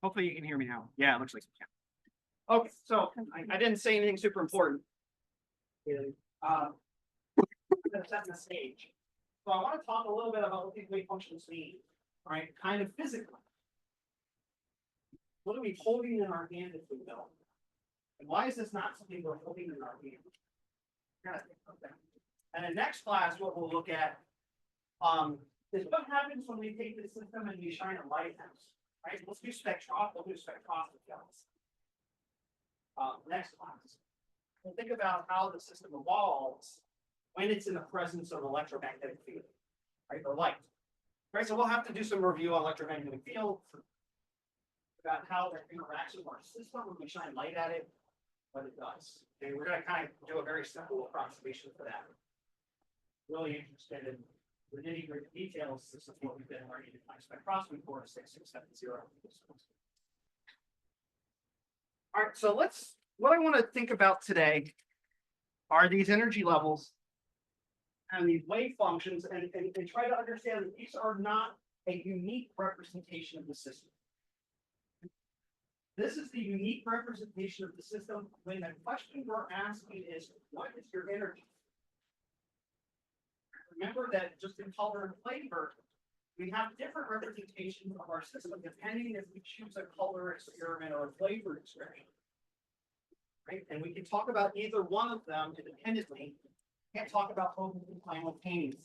Hopefully you can hear me now. Yeah, it looks like you can. Okay, so I didn't say anything super important. Setting the stage. So I want to talk a little bit about what these wave functions mean, right? Kind of physically. What are we holding in our hand if we will? And why is this not something we're holding in our hand? Okay. And in next class, what we'll look at is what happens when we take this system and we shine a light out, right? Let's do spectroscopy. We'll do spectroscopy. Next class, we'll think about how the system evolves when it's in the presence of electromagnetic field, right, or light. Right, so we'll have to do some review on electromagnetic field, about how that interacts with our system when we shine light at it, what it does. Okay, we're going to kind of do a very simple approximation for that. Really interested in the nitty-gritty details. This is what we've been learning in my spectroscopy course 6670. All right, so what I want to think about today are these energy levels and these wave functions, and try to understand that these are not a unique representation of the system. This is the unique representation of the system when the question we're asking is, what is your energy? Remember that just in color and flavor, we have different representations of our system depending if we choose a color experiment or a flavor experiment. Right? And we can talk about either one of them independently. Can't talk about both of them simultaneously.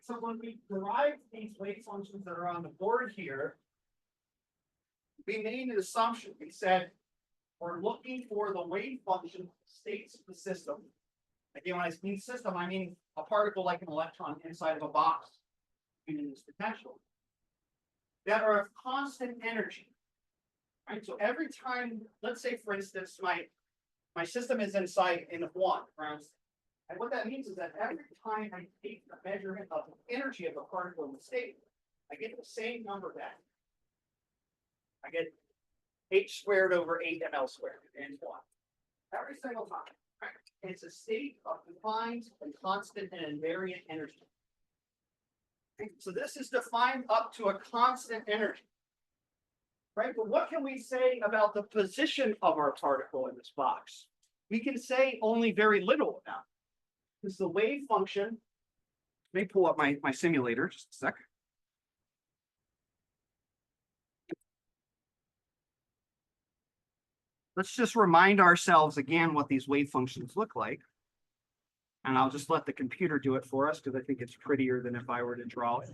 So when we derive these wave functions that are on the board here, we made an assumption. We said we're looking for the wave function states of the system. Again, when I mean system, I mean a particle like an electron inside of a box in this potential that are of constant energy. Right? So every time, let's say for instance, my system is inside in one, right? And what that means is that every time I take the measurement of the energy of a particle in the state, I get the same number back. I get h squared over 8 ml squared and 1. Every single time. Right? It's a state of defined and constant and invariant energy. Okay? So this is defined up to a constant energy. Right? But what can we say about the position of our particle in this box? We can say only very little about it. Because the wave function, let me pull up my simulator just a sec. Let's just remind ourselves again what these wave functions look like. And I'll just let the computer do it for us because I think it's prettier than if I were to draw it.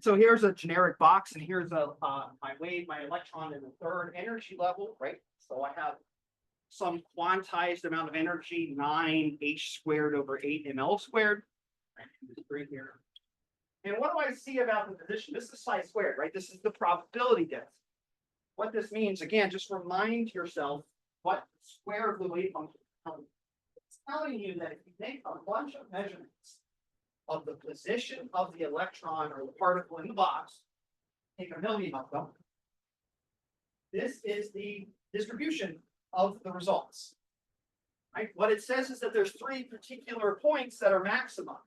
So here's a generic box, and here's my wave, my electron in the third energy level, right? So I have some quantized amount of energy, 9 h squared over 8 ml squared. Right here. And what do I see about the position? This is psi squared, right? This is the probability density. What this means, again, just remind yourself what square of the wave function is telling you. It's telling you that if you make a bunch of measurements of the position of the electron or the particle in the box, take a million of them, this is the distribution of the results. Right? What it says is that there's 3 particular points that are maximum,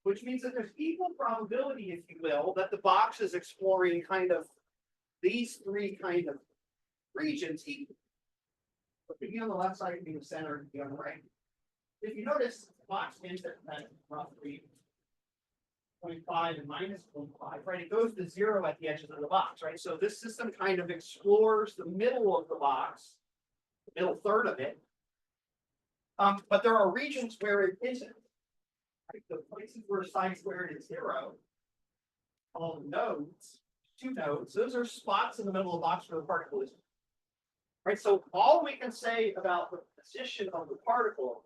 which means that there's equal probability, if you will, that the box is exploring kind of these 3 kind of regions equal. But be on the left side, be the center, and be on the right. If you notice, the box ends at roughly 0.5 and minus 0.5, right? It goes to 0 at the edges of the box, right? So this system kind of explores the middle of the box, the middle third of it. But there are regions where it isn't. Right? The places where psi squared is 0, all the nodes, 2 nodes, those are spots in the middle of the box where the particle is. Right? So all we can say about the position of the particle,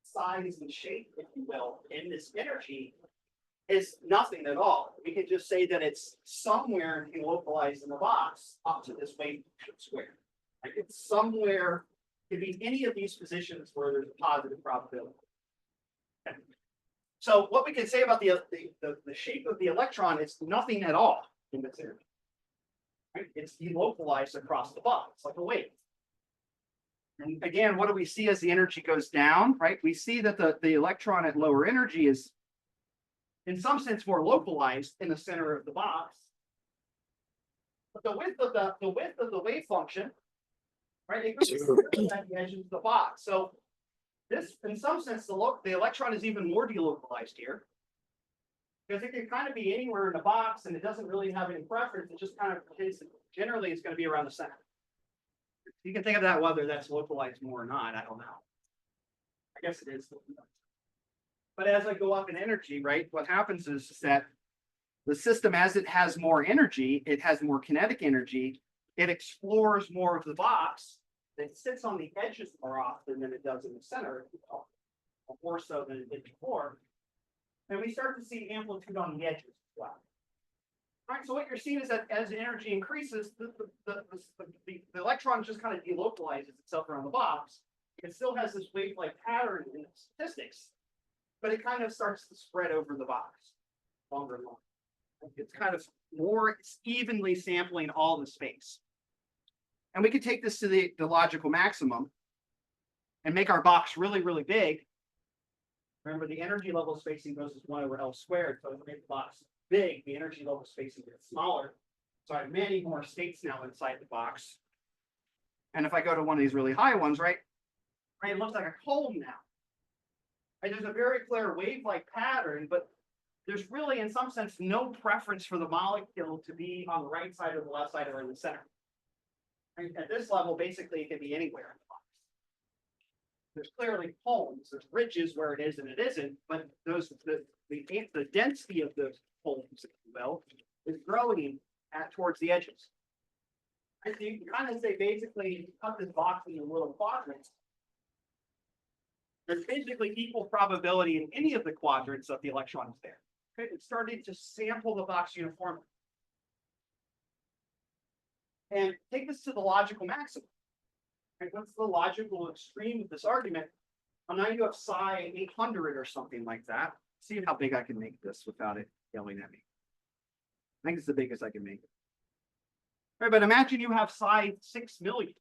size and shape, if you will, in this energy is nothing at all. We can just say that it's somewhere localized in the box up to this wave function square. Like it's somewhere, it could be any of these positions where there's a positive probability. Okay. So what we can say about the shape of the electron is nothing at all in this energy. Right? It's delocalized across the box, like a wave. And again, what do we see as the energy goes down, right? We see that the electron at lower energy is in some sense more localized in the center of the box. But the width of the wave function, right, it goes at the edges of the box. So this, in some sense, the electron is even more delocalized here. Because it can kind of be anywhere in the box and it doesn't really have any preference. It just kind of generally it's going to be around the center. You can think of that whether that's localized more or not. I don't know. I guess it is. But as I go up in energy, right, what happens is that the system, as it has more energy, it has more kinetic energy, it explores more of the box. It sits on the edges more often than it does in the center, more so than it did before. And we start to see amplitude on the edges as well. All right, so what you're seeing is that as the energy increases, the electron just kind of delocalizes itself around the box. It still has this wave-like pattern in its statistics, but it kind of starts to spread over the box longer and longer. It's kind of it's evenly sampling all the space. And we could take this to the logical maximum and make our box really, really big. Remember, the energy level spacing goes as 1 over L squared. So if I make the box big, the energy level spacing gets smaller. So I have many more states now inside the box. And if I go to one of these really high ones, right, it looks like a cone now. Right, there's a very clear wave-like pattern, but there's really, in some sense, no preference for the molecule to be on the right side or the left side or in the center. Right? At this level, basically, it can be anywhere in the box. There's clearly holes, there's ridges where it is and it isn't, but the density of those holes, if you will, is growing towards the edges. And so you can kind of say, basically, cut this box into little quadrants. There's basically equal probability in any of the quadrants of the electrons there. Okay, it's starting to sample the box uniformly. And take this to the logical maximum. Okay, what's the logical extreme of this argument? Well, now you have psi 800 or something like that. See how big I can make this without it yelling at me. I think it's the biggest I can make it. All right, but imagine you have psi 6 million.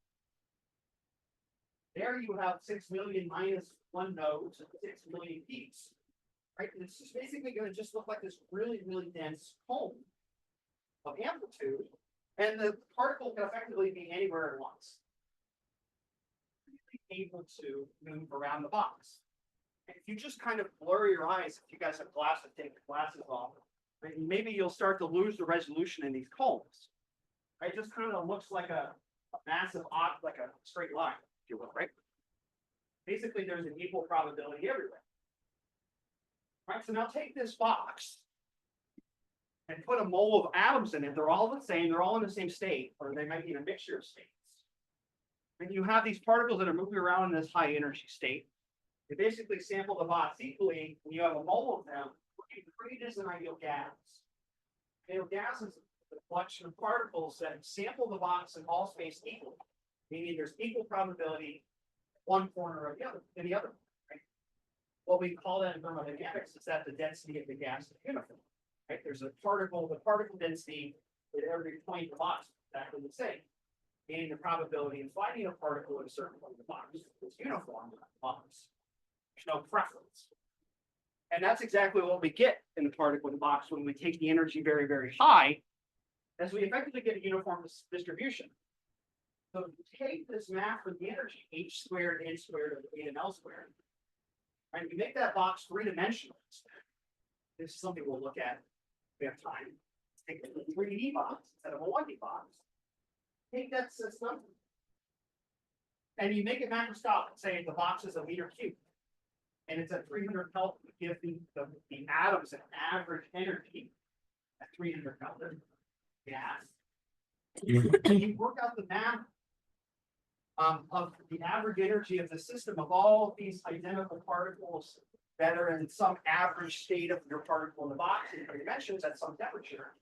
There you have 6 million minus 1 node, so 6 million peaks. Right? And it's just basically going to just look like this really, really dense cone of amplitude. And the particle can effectively be anywhere at once. Able to move around the box. And if you just kind of blur your eyes, if you guys have glasses, take the glasses off, right, maybe you'll start to lose the resolution in these cones. Right? It just kind of looks like a massive, like a straight line, if you will, right? Basically, there's an equal probability everywhere. Right, so now take this box and put a mole of atoms in it. They're all the same. They're all in the same state, or they might be in a mixture of states. And you have these particles that are moving around in this high energy state. They basically sample the box equally. When you have a mole of them, what you create is an ideal gas. Ideal gas is a collection of particles that sample the box in all space equally, meaning there's equal probability one corner or the other, in the other. What we call that in thermodynamics is that the density of the gas is uniform. Right? There's the particle density at every point in the box is exactly the same. Meaning the probability of finding a particle at a certain point in the box is uniform in the box. There's no preference. And that's exactly what we get in the particle in the box when we take the energy very, very high, as we effectively get a uniform distribution. So if you take this math for the energy, h squared, n squared, over 8ml squared, right, we make that box three-dimensional. This is something we'll look at if we have time. Let's take a 3D box instead of a 1D box. Take that system and you make it macroscopic. Say the box is a meter cubed and it's at 300 Kelvin. You give the atoms an average energy at 300 Kelvin gas. And you work out the math of the average energy of the system of all these identical particles that are in some average state of your particle in the box in three dimensions at some temperature.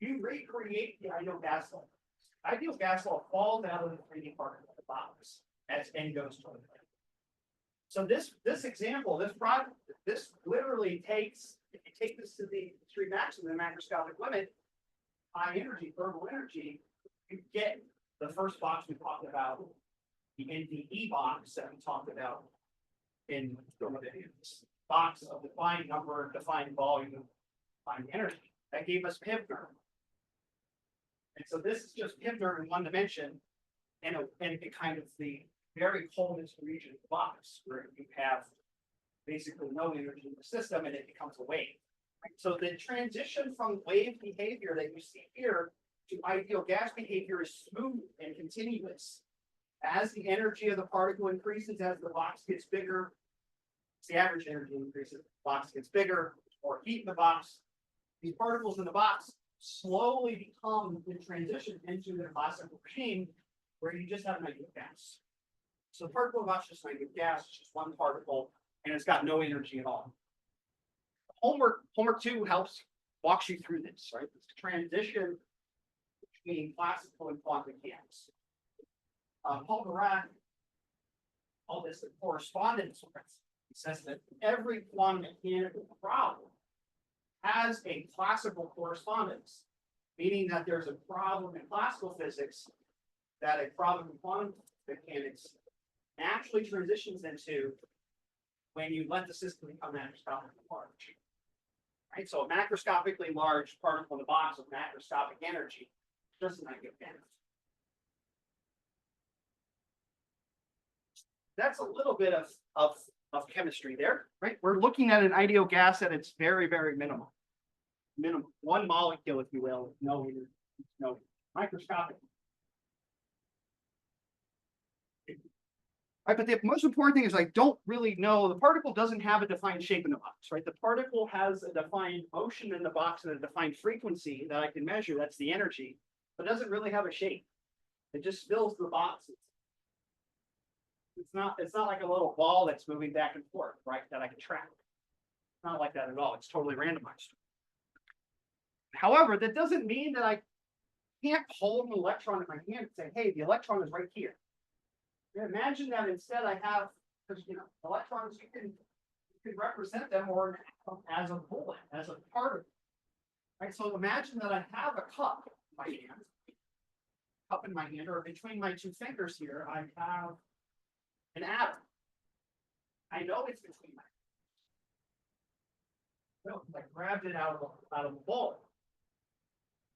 You recreate the ideal gas law. Ideal gas law falls out of the 3D particle of the box as n goes to the plane. So this example, this literally takes, if you take this to the extreme maximum, the macroscopic limit, high energy, thermal energy, you get the first box we talked about the NDE box that we talked about in the box of defined number, defined volume, defined energy. That gave us Pivner. And so this is just Pivner in one dimension and it kind of the very coldest region of the box where you have basically no energy in the system and it becomes a wave. Right? So the transition from wave behavior that you see here to ideal gas behavior is smooth and continuous. As the energy of the particle increases, as the box gets bigger, as the average energy increases, the box gets bigger, more heat in the box. These particles in the box slowly become in transition into the classical regime where you just have an ideal gas. So the particle in the box is just an ideal gas, it's just one particle, and it's got no energy at all. Homework 2 walks you through this, right? This transition between classical and quantum mechanics. Paul Dirac called this the correspondence principle. He says that every quantum mechanical problem has a classical correspondence, meaning that there's a problem in classical physics that a problem in quantum mechanics naturally transitions into when you let the system become macroscopically large. Right? So a macroscopically large particle in the box with macroscopic energy doesn't give energy. That's a little bit of chemistry there, right? We're looking at an ideal gas at its very, very minimum. One molecule, if you will, no microscopic. Right, but the most important thing is I don't really know, the particle doesn't have a defined shape in the box, right? The particle has a defined motion in the box and a defined frequency that I can measure, that's the energy, but doesn't really have a shape. It just fills the box. It's not like a little ball that's moving back and forth, right? That I can track. It's not like that at all. It's totally randomized. However, that doesn't mean that I can't hold an electron in my hand and say, hey, the electron is right here. Imagine that instead I have, because electrons, you can represent them or as a bullet, as a particle. Right? So imagine that I have a cup in my hand, or between my two fingers here, I have an atom. I know it's between my hands. So I grabbed it out of the bowl.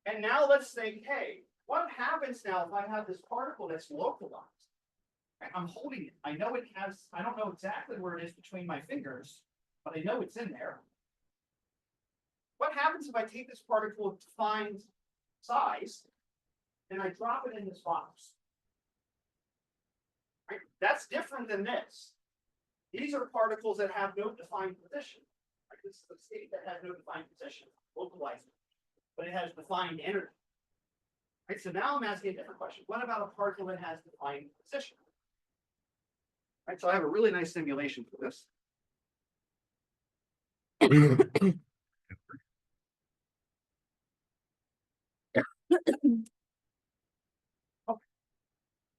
And now let's think, hey, what happens now if I have this particle that's localized? I'm holding it. I know it has, I don't know exactly where it is between my fingers, but I know it's in there. What happens if I take this particle of defined size and I drop it in this box? Right? That's different than this. These are particles that have no defined position. Right? This is a state that has no defined position, localized, but it has defined energy. Right? So now I'm asking a different question. What about a particle that has defined position? Right, so I have a really nice simulation for this. Okay.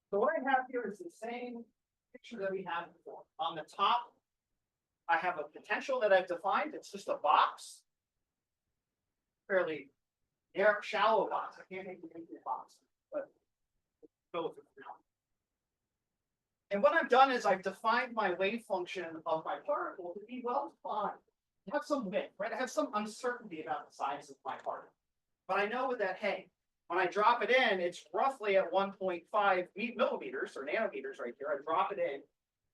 So what I have here is the same picture that we had before. On the top, I have a potential that I've defined. It's just a box, fairly narrow, shallow box. I can't make it into a box, but go with it now. And what I've done is I've defined my wave function of my particle to be well defined. I have some width, right? I have some uncertainty about the size of my particle. But I know that, hey, when I drop it in, it's roughly at 1.5 millimeters or nanometers right here. I drop it in,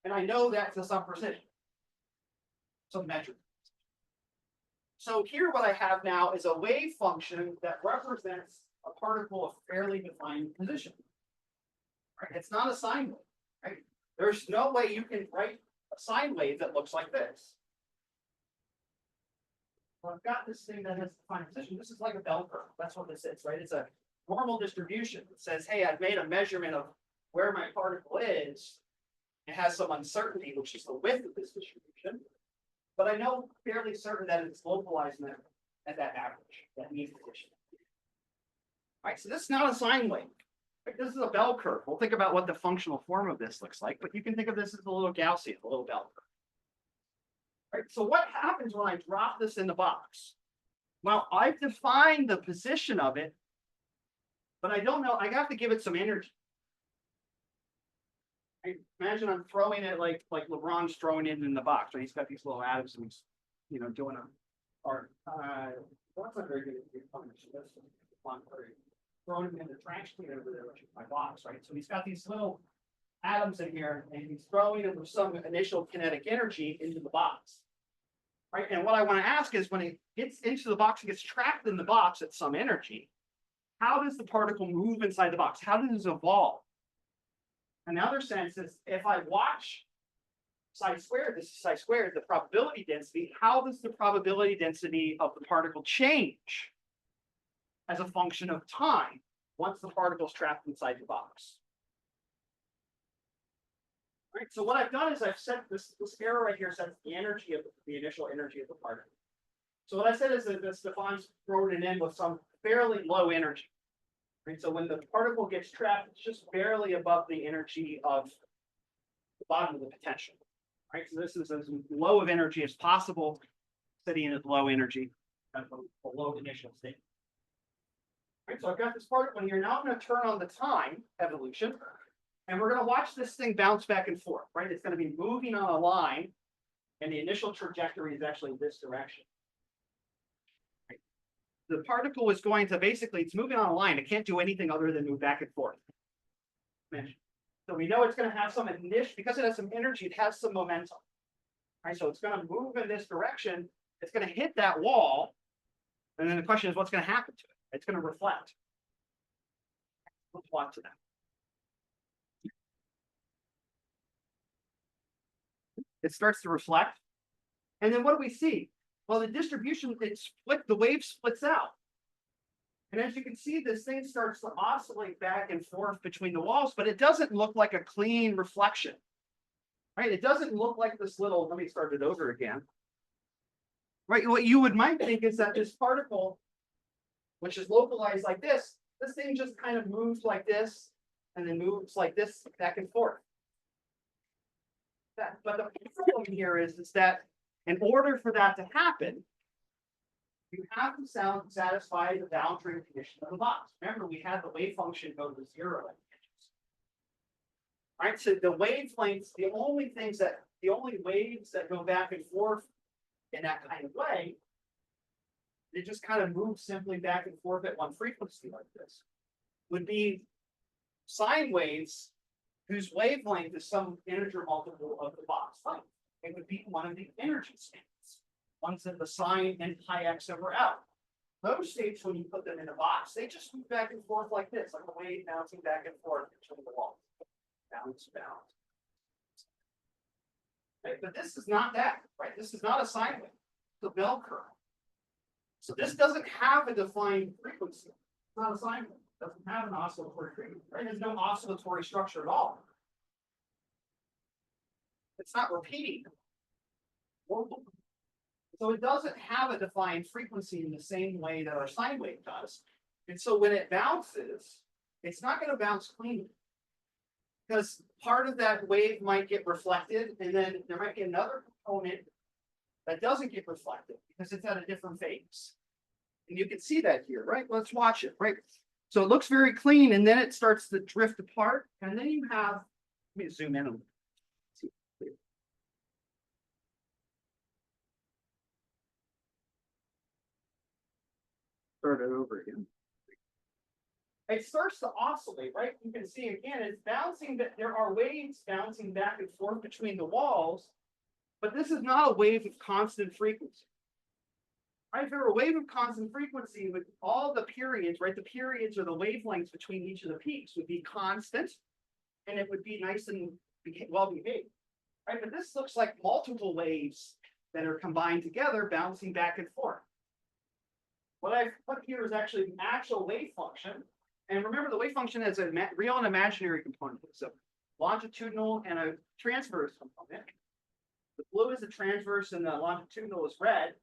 and I know that's to some precision, some measurement. So here what I have now is a wave function that represents a particle of fairly defined position. Right? It's not a sine wave. Right? There's no way you can write a sine wave that looks like this. Well, I've got this thing that has defined position. This is like a bell curve. That's what this is, right? It's a normal distribution that says, hey, I've made a measurement of where my particle is. It has some uncertainty, which is the width of this distribution. But I know fairly certain that it's localized at that average, that mean position. All right, so this is not a sine wave. This is a bell curve. We'll think about what the functional form of this looks like, but you can think of this as a little Gaussian, a little bell curve. Right, so what happens when I drop this in the box? Well, I've defined the position of it, but I don't know, I have to give it some energy. Right? Imagine I'm throwing it like LeBron's throwing it in the box, right? He's got these little atoms and he's, doing a, or, that's not very good at your function. That's fun, throwing them in the trash can over there, which is my box, right? So he's got these little atoms in here and he's throwing them with some initial kinetic energy into the box. Right. And what I want to ask is when it gets into the box, it gets trapped in the box at some energy. How does the particle move inside the box? How does it evolve? Another sense is if I watch psi squared, this is psi squared, the probability density, how does the probability density of the particle change as a function of time once the particle is trapped inside the box? Right, so what I've done is I've set this arrow right here sets the energy of the initial energy of the particle. So what I said is that this defines throwing it in with some fairly low energy. Right, so when the particle gets trapped, it's just barely above the energy of the bottom of the potential. Right, so this is as low of energy as possible, sitting at low energy at a low initial state. Right, so I've got this particle here. Now I'm going to turn on the time evolution. And we're going to watch this thing bounce back and forth, right? It's going to be moving on a line, and the initial trajectory is actually this direction. Right? The particle is going to basically, it's moving on a line. It can't do anything other than move back and forth. So we know it's going to have some initial, because it has some energy, it has some momentum. Right? So it's going to move in this direction. It's going to hit that wall. And then the question is, what's going to happen to it? It's going to reflect. Let's watch that. It starts to reflect. And then what do we see? Well, the distribution, the wave splits out. And as you can see, this thing starts to oscillate back and forth between the walls, but it doesn't look like a clean reflection. Right? It doesn't look like this little, let me start it over again. Right? What you might think is that this particle, which is localized like this thing just kind of moves like this and then moves like this back and forth. But the problem here is that in order for that to happen, you have to satisfy the boundary condition of the box. Remember, we had the wave function go to 0 at the edges. Right? So the wavelengths, the only waves that go back and forth in that kind of way, they just kind of move simply back and forth at one frequency like this, would be sine waves whose wavelength is some integer multiple of the box length. It would be one of the energy states, ones in the sine and pi x over L. Those states, when you put them in a box, they just move back and forth like this, like a wave bouncing back and forth between the walls. Bounce, bounce. Okay, but this is not that, right? This is not a sine wave. It's a bell curve. So this doesn't have a defined frequency. It's not a sine wave. Doesn't have an oscillatory frequency, right? There's no oscillatory structure at all. It's not repeating. So it doesn't have a defined frequency in the same way that our sine wave does. And so when it bounces, it's not going to bounce cleanly. Because part of that wave might get reflected, and then there might be another component that doesn't get reflected because it's at a different phase. And you can see that here, right? Let's watch it, right? So it looks very clean, and then it starts to drift apart. And then you have, let me zoom in a little. Start it over again. It starts to oscillate, right? You can see again, it's bouncing, that there are waves bouncing back and forth between the walls, but this is not a wave of constant frequency. Right? If there were a wave of constant frequency with all the periods, right? The periods or the wavelengths between each of the peaks would be constant, and it would be nice and well behaved. Right? But this looks like multiple waves that are combined together, bouncing back and forth. What I've put here is actually the actual wave function. And remember, the wave function has a real and imaginary component. So longitudinal and a transverse component. The blue is the transverse and the longitudinal is red.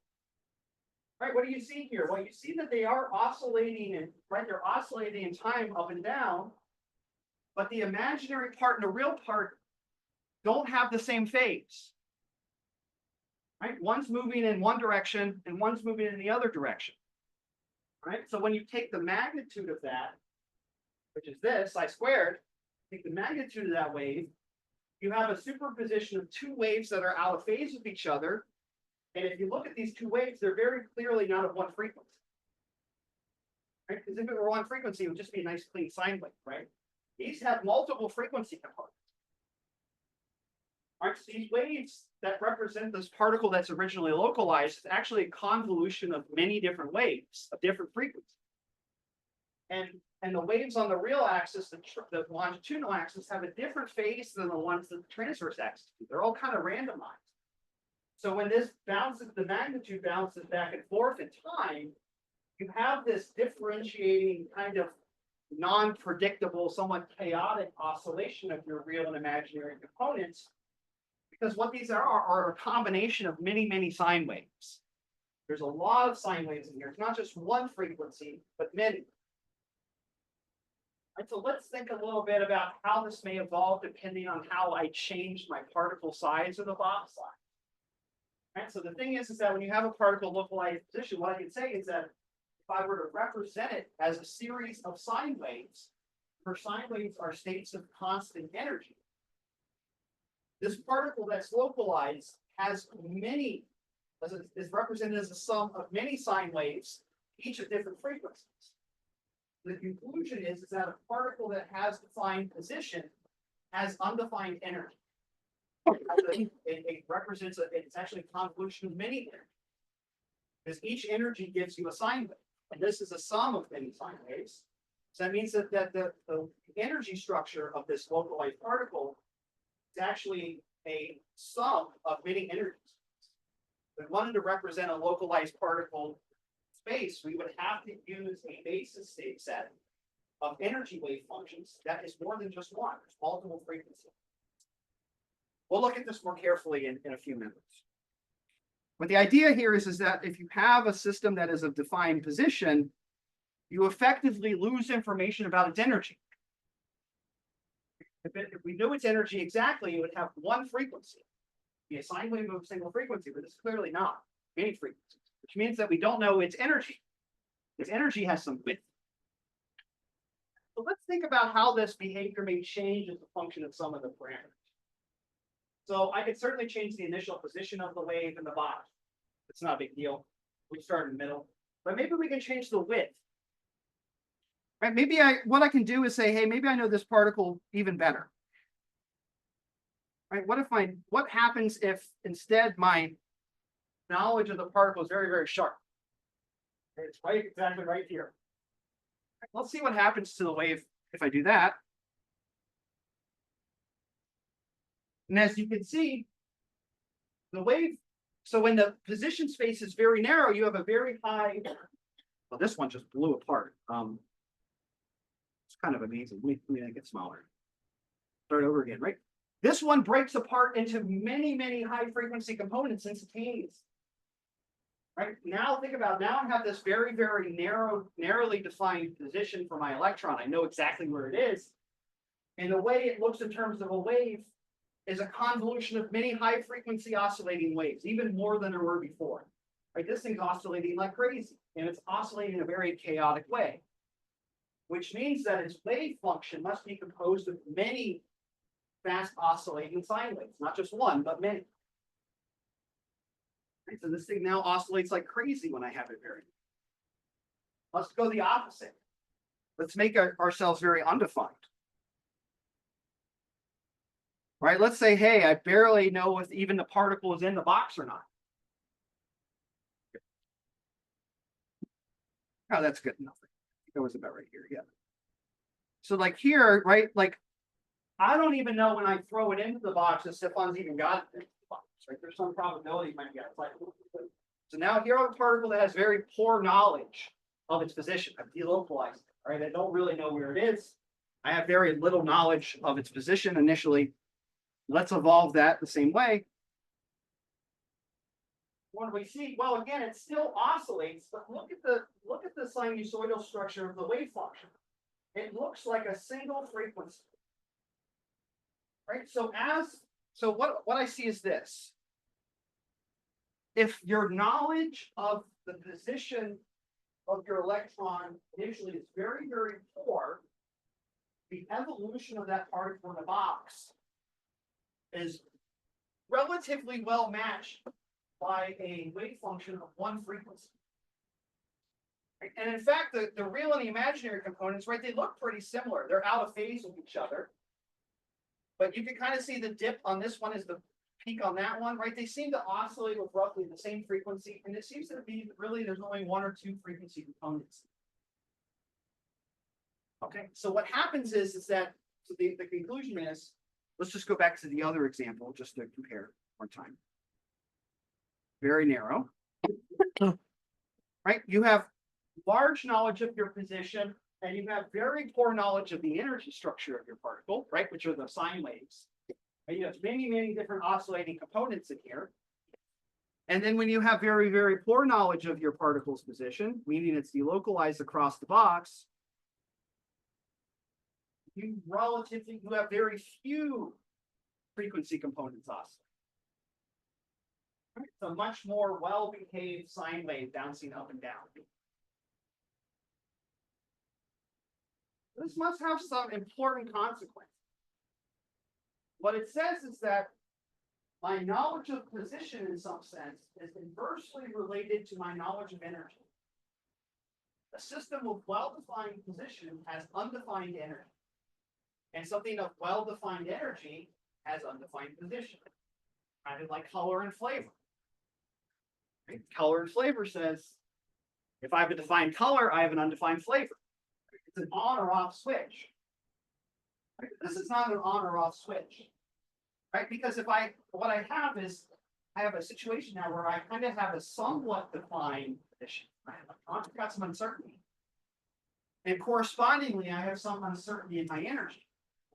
Right, what do you see here? Well, you see that they are oscillating, and right, they're oscillating in time up and down, but the imaginary part and the real part don't have the same phase. Right, one's moving in one direction and one's moving in the other direction. Right, so when you take the magnitude of that, which is this, I squared, take the magnitude of that wave, you have a superposition of two waves that are out of phase with each other. And if you look at these two waves, they're very clearly not of one frequency. Right? Because if it were one frequency, it would just be a nice clean sine wave, right? These have multiple frequency components. All right, so these waves that represent this particle that's originally localized is actually a convolution of many different waves of different frequencies. And the waves on the real axis, the longitudinal axis, have a different phase than the ones that the transverse axis do. They're all kind of randomized. So when this bounces, the magnitude bounces back and forth in time, you have this differentiating kind of non-predictable, somewhat chaotic oscillation of your real and imaginary components. Because what these are a combination of many, many sine waves. There's a lot of sine waves in here. It's not just one frequency, but many. And so let's think a little bit about how this may evolve depending on how I change my particle size or the box size. Right? So the thing is that when you have a particle localized position, what I can say is that if I were to represent it as a series of sine waves, where sine waves are states of constant energy, this particle that's localized has many, is represented as a sum of many sine waves, each at different frequencies. The conclusion is that a particle that has defined position has undefined energy. It represents, it's actually a convolution of many energies. Because each energy gives you a sine wave. And this is a sum of many sine waves. So that means that the energy structure of this localized particle is actually a sum of many energies. If we wanted to represent a localized particle space, we would have to use a basis state set of energy wave functions that is more than just one. There's multiple frequencies. We'll look at this more carefully in a few minutes. But the idea here is that if you have a system that is of defined position, you effectively lose information about its energy. If we knew its energy exactly, it would have one frequency. Be a sine wave of a single frequency, but it's clearly not many frequencies, which means that we don't know its energy. Its energy has some width. So let's think about how this behavior may change as a function of some of the parameters. So I could certainly change the initial position of the wave in the box. It's not a big deal. We start in the middle, but maybe we can change the width. Right? Maybe what I can do is say, hey, maybe I know this particle even better. Right? What happens if instead my knowledge of the particle is very, very sharp? It's exactly right here. Let's see what happens to the wave if I do that. And as you can see, the wave, so when the position space is very narrow, you have a very high, well, this one just blew apart. It's kind of amazing. Let me make it smaller. Start over again, right? This one breaks apart into many, many high frequency components instantaneously. Right? Now think about it. Now I have this very, very narrowly defined position for my electron. I know exactly where it is. And the way it looks in terms of a wave is a convolution of many high frequency oscillating waves, even more than there were before. Right? This thing's oscillating like crazy, and it's oscillating in a very chaotic way, which means that its wave function must be composed of many fast oscillating sine waves, not just one, but many. Right? So this thing now oscillates like crazy when I have it very. Let's go the opposite. Let's make ourselves very undefined. Right? Let's say, hey, I barely know if even the particle is in the box or not. Oh, that's good enough. That was about right here. Yeah. So like here, right? Like I don't even know when I throw it into the box if Stefan's even got it into the box. Right? There's some probability it might get it. So now here I have a particle that has very poor knowledge of its position. I've delocalized it. Right? I don't really know where it is. I have very little knowledge of its position initially. Let's evolve that the same way. What do we see? Well, again, it still oscillates, but look at the sinusoidal structure of the wave function. It looks like a single frequency. Right? So what I see is this. If your knowledge of the position of your electron initially is very, very poor, the evolution of that particle in the box is relatively well matched by a wave function of one frequency. Right? And in fact, the real and the imaginary components, right, they look pretty similar. They're out of phase with each other. But you can kind of see the dip on this one is the peak on that one, right? They seem to oscillate with roughly the same frequency. And it seems to be really there's only one or two frequency components. Okay, so what happens is that, so the conclusion is, let's just go back to the other example just to compare one time. Very narrow. Right? You have large knowledge of your position, and you have very poor knowledge of the energy structure of your particle, right? Which are the sine waves. And you have many, many different oscillating components in here. And then when you have very, very poor knowledge of your particle's position, meaning it's delocalized across the box, you have very few frequency components oscillating. Right? It's a much more well-behaved sine wave bouncing up and down. This must have some important consequence. What it says is that my knowledge of position in some sense is inversely related to my knowledge of energy. A system with well-defined position has undefined energy. And something of well-defined energy has undefined position. Kind of like color and flavor. Right? Color and flavor says, if I have a defined color, I have an undefined flavor. It's an on or off switch. Right? This is not an on or off switch. Right? Because what I have is, I have a situation now where I kind of have a somewhat defined position. Right? I've got some uncertainty. And correspondingly, I have some uncertainty in my energy,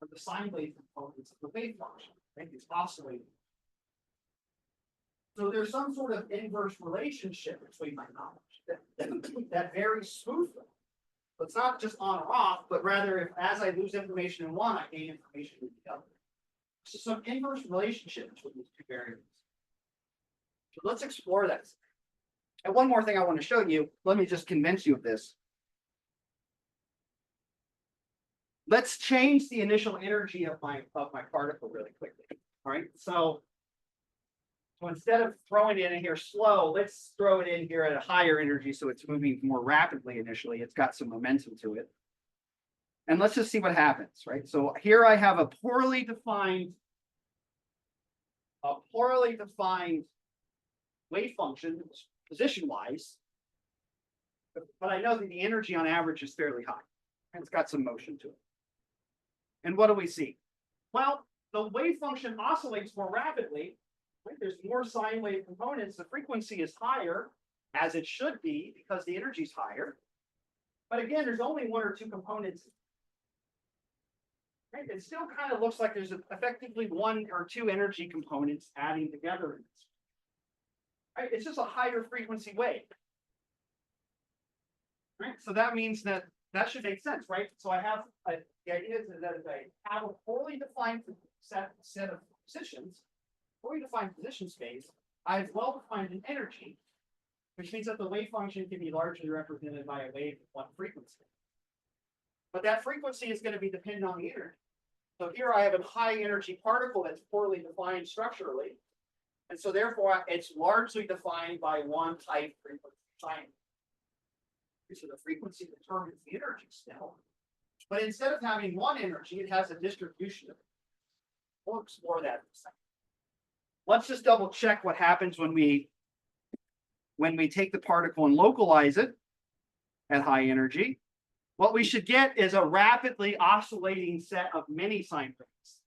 or the sine wave components of the wave function. Right? It's oscillating. So there's some sort of inverse relationship between my knowledge that varies smoothly. So it's not just on or off, but rather if as I lose information in one, I gain information in the other. So some inverse relationship between these two variables. So let's explore that. And one more thing I want to show you. Let me just convince you of this. Let's change the initial energy of my particle really quickly. All right. So instead of throwing it in here slow, let's throw it in here at a higher energy so it's moving more rapidly initially. It's got some momentum to it. And let's just see what happens, right? So here I have a poorly defined wave function, position-wise, but I know that the energy on average is fairly high, and it's got some motion to it. And what do we see? Well, the wave function oscillates more rapidly. Right? There's more sine wave components. The frequency is higher, as it should be, because the energy is higher. But again, there's only one or two components. Right? It still kind of looks like there's effectively one or two energy components adding together in this. Right? It's just a higher frequency wave. Right? So that means that should make sense, right? So I have the idea is that if I have a poorly defined set of positions, poorly defined position space, I have well-defined an energy, which means that the wave function can be largely represented by a wave of one frequency. But that frequency is going to be dependent on the energy. So here I have a high energy particle that's poorly defined structurally. And so therefore it's largely defined by one type frequency time. So the frequency determines the energy still. But instead of having one energy, it has a distribution of it. We'll explore that in a second. Let's just double check what happens when we take the particle and localize it at high energy. What we should get is a rapidly oscillating set of many sine waves.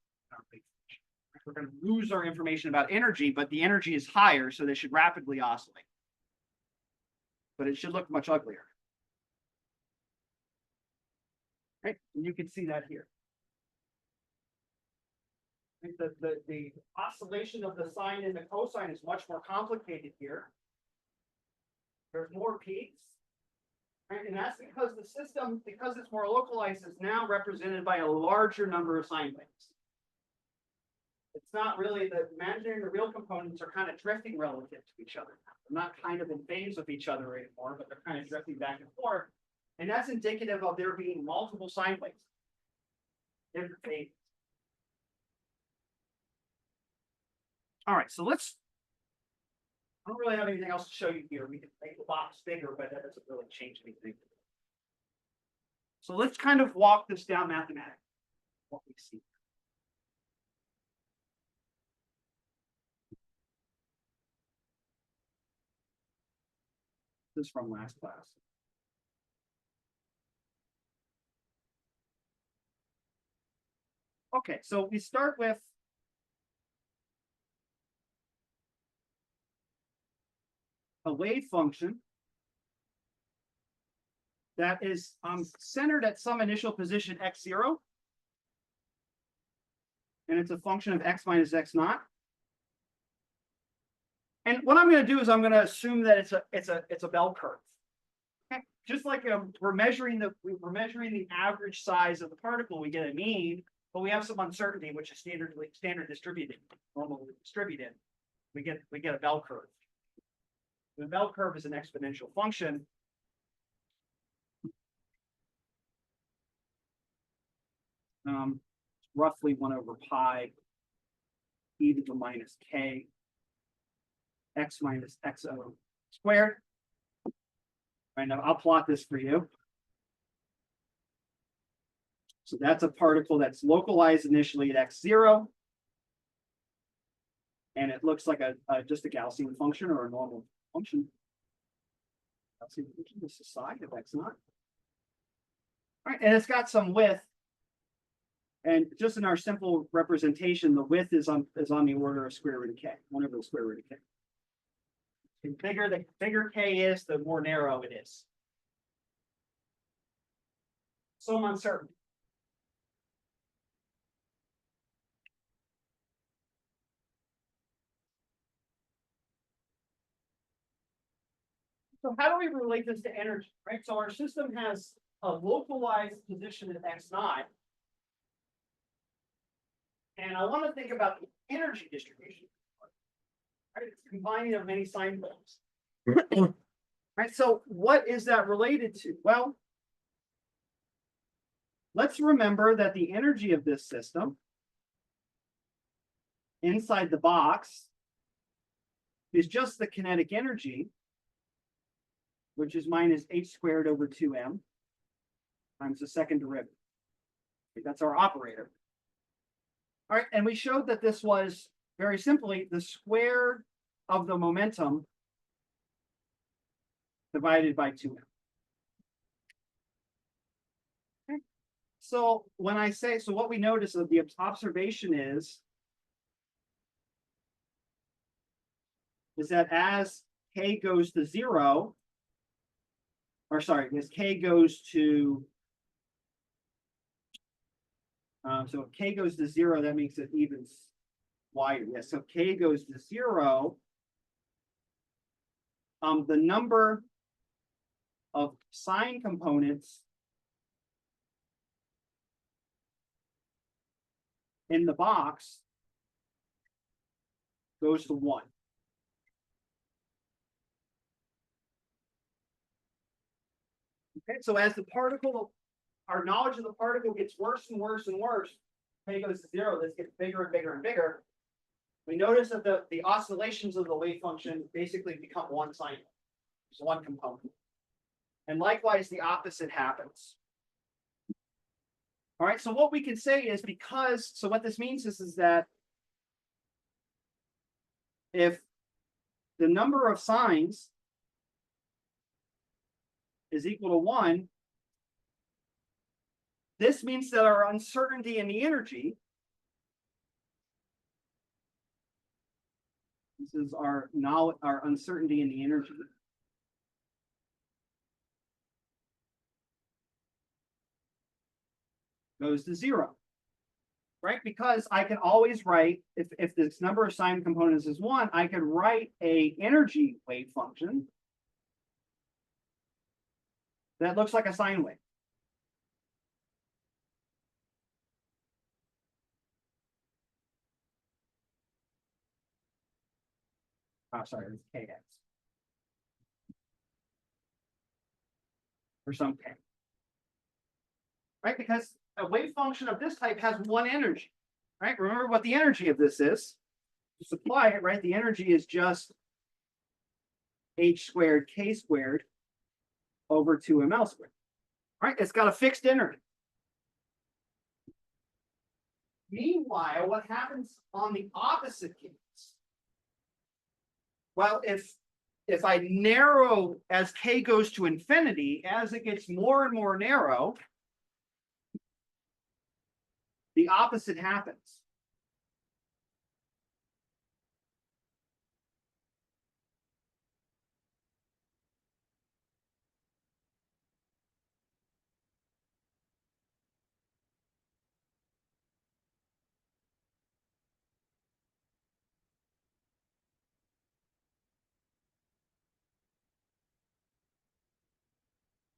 We're going to lose our information about energy, but the energy is higher, so they should rapidly oscillate. But it should look much uglier. Right? And you can see that here. The oscillation of the sine and the cosine is much more complicated here. There's more peaks. Right? And that's because the system, because it's more localized, is now represented by a larger number of sine waves. It's not really the imaginary and the real components are kind of drifting relative to each other. They're not kind of in phase with each other anymore, but they're kind of drifting back and forth. And that's indicative of there being multiple sine waves. Different phases. All right, so I don't really have anything else to show you here. We can make the box bigger, but that doesn't really change anything. So let's kind of walk this down mathematically, what we see. This is from last class. Okay, so we start with a wave function that is centered at some initial position x0, and it's a function of x minus x naught. And what I'm going to do is I'm going to assume that it's a bell curve. Okay, just like we're measuring the average size of the particle, we get a mean, but we have some uncertainty, which is standard distributed, normally distributed. We get a bell curve. The bell curve is an exponential function. Roughly 1 over pi e to the minus k x minus xo squared. Right now, I'll plot this for you. So that's a particle that's localized initially at x0. And it looks like just a Gaussian function or a normal function. Gaussian function is the side of x naught. All right, and it's got some width. And just in our simple representation, the width is on the order of square root of k, 1 over the square root of k. The bigger k is, the more narrow it is. Some uncertainty. So how do we relate this to energy, right? So our system has a localized position at x naught. And I want to think about the energy distribution. Right? It's combining of many sine waves. Right, so what is that related to? Well, let's remember that the energy of this system inside the box is just the kinetic energy, which is minus h squared over 2m times the second derivative. That's our operator. All right, and we showed that this was very simply the square of the momentum divided by 2m. Okay. So when I say, so what we notice of the observation is that as k goes to 0, or sorry, as k goes to, so if k goes to 0, that makes it even wider. Yes, so k goes to 0, the number of sine components in the box goes to 1. Okay, so as the particle, our knowledge of the particle gets worse and worse and worse, k goes to 0, this gets bigger and bigger and bigger. We notice that the oscillations of the wave function basically become one sine wave. It's one component. And likewise, the opposite happens. All right, so what we can say is so what this means is that if the number of sines is equal to 1, this means that our uncertainty in the energy, this is our uncertainty in the energy, goes to 0, right? Because I can always write, if this number of sine components is 1, I can write a energy wave function that looks like a sine wave. Oh, sorry, it's kx. Or some k. Right? Because a wave function of this type has one energy. Right? Remember what the energy of this is. supply it, right? The energy is just h squared k squared over 2ml squared. Right? It's got a fixed energy. Meanwhile, what happens on the opposite case? Well, if I narrow as k goes to infinity, as it gets more and more narrow, the opposite happens.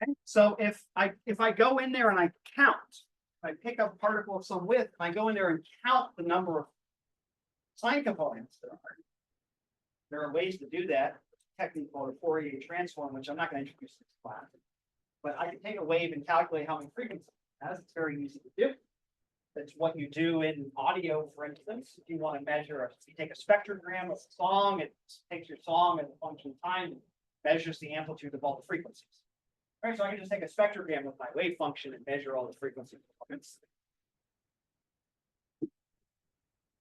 Okay? So if I go in there and I count, I pick up a particle of some width, and I go in there and count the number of sign components there are ways to do that. Technically called a Fourier transform, which I'm not going to introduce in this class. But I can take a wave and calculate how many frequencies it has. It's very easy to do. That's what you do in audio, for instance. If you want to measure, you take a spectrogram of a song, it takes your song as a function of time and measures the amplitude of all the frequencies. All right, so I can just take a spectrogram of my wave function and measure all the frequency components.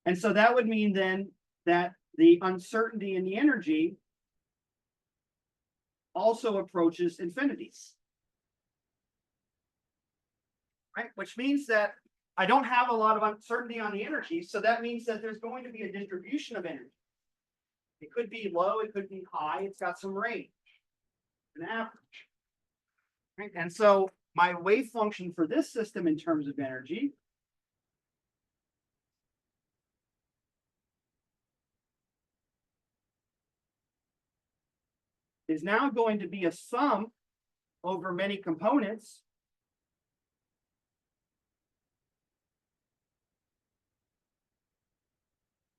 And so that would mean then that the uncertainty in the energy also approaches infinity. Right? Which means that I don't have a lot of uncertainty on the energy. So that means that there's going to be a distribution of energy. It could be low, it could be high, it's got some range, an average. Right? And so my wave function for this system in terms of energy is now going to be a sum over many components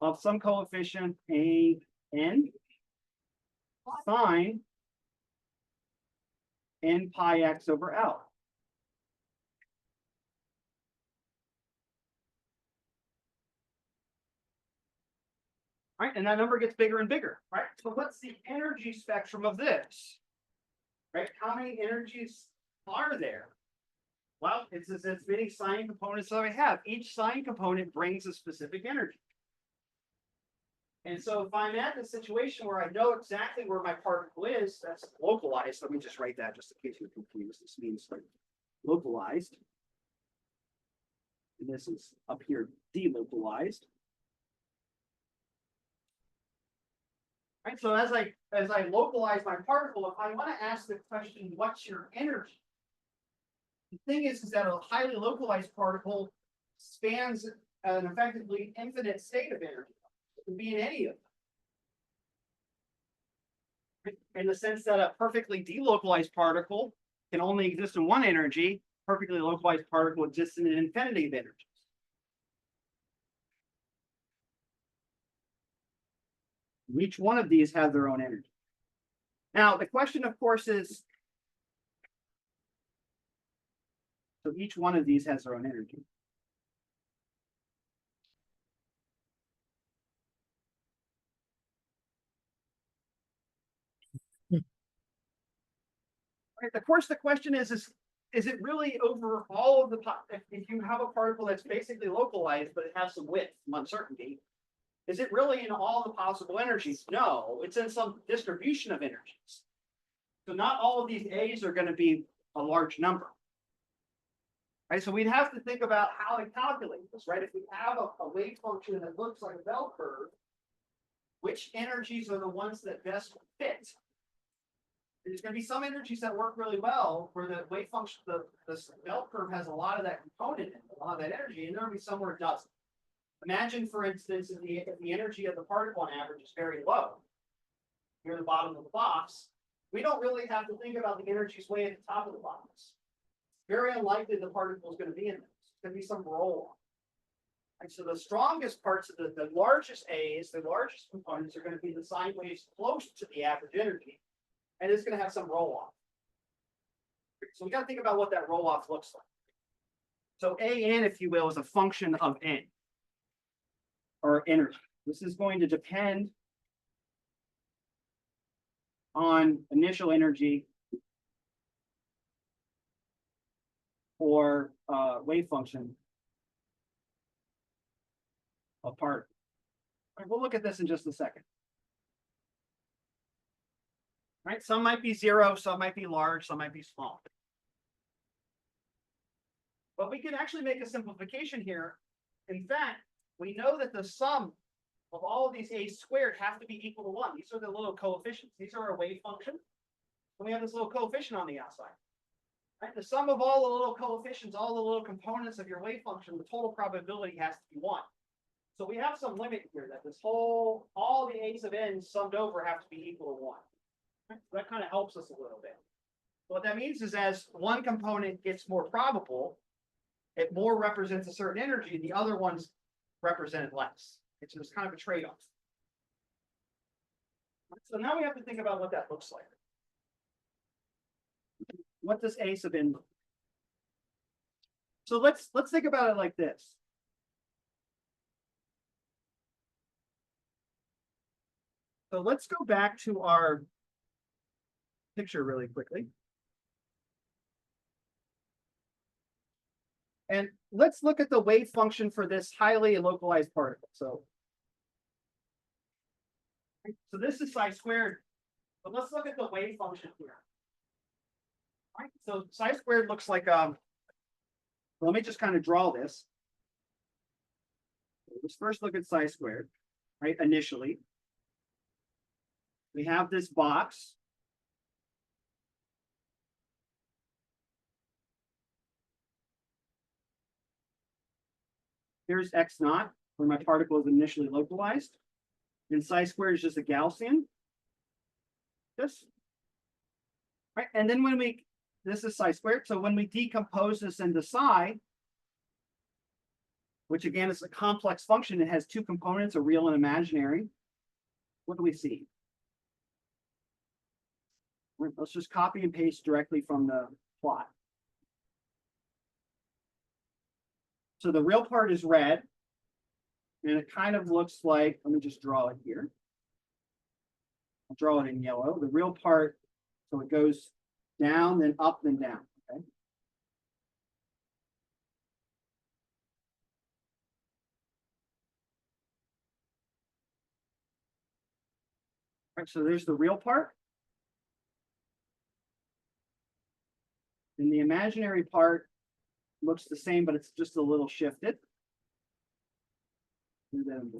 of some coefficient a n sine n pi x over L. Right, and that number gets bigger and bigger, right? So what's the energy spectrum of this? Right, how many energies are there? Well, it's as many sign components that I have. Each sign component brings a specific energy. And so if I'm at the situation where I know exactly where my particle is, that's localized. Let me just write that just in case you're confused. This means localized. And this is up here delocalized. Right, so as I localize my particle, if I want to ask the question, what's your energy? The thing is that a highly localized particle spans an effectively infinite state of energy. It can be in any of them. In the sense that a perfectly delocalized particle can only exist in one energy, perfectly localized particle exists in an infinity of energies. Each one of these has their own energy. Now, the question, of course, is, so each one of these has their own energy. Right, of course, the question is it really over all of the, if you have a particle that's basically localized, but it has some width, some uncertainty, is it really in all the possible energies? No, it's in some distribution of energies. So not all of these A's are going to be a large number. Right, so we'd have to think about how to calculate this, right? If we have a wave function that looks like a bell curve, which energies are the ones that best fit? There's going to be some energies that work really well where the wave function, the bell curve has a lot of that component in it, a lot of that energy, and there will be some where it doesn't. Imagine, for instance, if the energy of the particle on average is very low, near the bottom of the box, we don't really have to think about the energies way at the top of the box. Very unlikely the particle is going to be in this. It's going to be some roll-off. And so the strongest parts of the largest A's, the largest components are going to be the sine waves close to the average energy, and it's going to have some roll-off. So we got to think about what that roll-off looks like. So AN, if you will, is a function of N, or energy. This is going to depend on initial energy or wave function apart. All right, we'll look at this in just a second. Right, some might be zero, some might be large, some might be small. But we can actually make a simplification here. In fact, we know that the sum of all of these a's squared have to be equal to 1. These are the little coefficients. These are our wave function. And we have this little coefficient on the outside. Right? The sum of all the little coefficients, all the little components of your wave function, the total probability has to be 1. So we have some limit here that this whole, all the a's of n summed over have to be equal to 1. Right? So that kind of helps us a little bit. What that means is as one component gets more probable, it more represents a certain energy, and the other ones represent less. It's just kind of a trade-off. So now we have to think about what that looks like. What does A sub n look like? So let's think about it like this. So let's go back to our picture really quickly. And let's look at the wave function for this highly localized particle. So this is psi squared, but let's look at the wave function here. All right, so psi squared looks like, let me just kind of draw this. Let's first look at psi squared, right, initially. We have this box. Here's x naught, where my particle is initially localized. And psi squared is just a Gaussian. This. Right, and then when this is psi squared, so when we decompose this into psi, which again is a complex function, it has two components, a real and imaginary. What do we see? Right, let's just copy and paste directly from the plot. So the real part is red, and it kind of looks like, let me just draw it here. I'll draw it in yellow. The real part, so it goes down, then up, then down. Okay. All right, so there's the real part. And the imaginary part looks the same, but it's just a little shifted. And then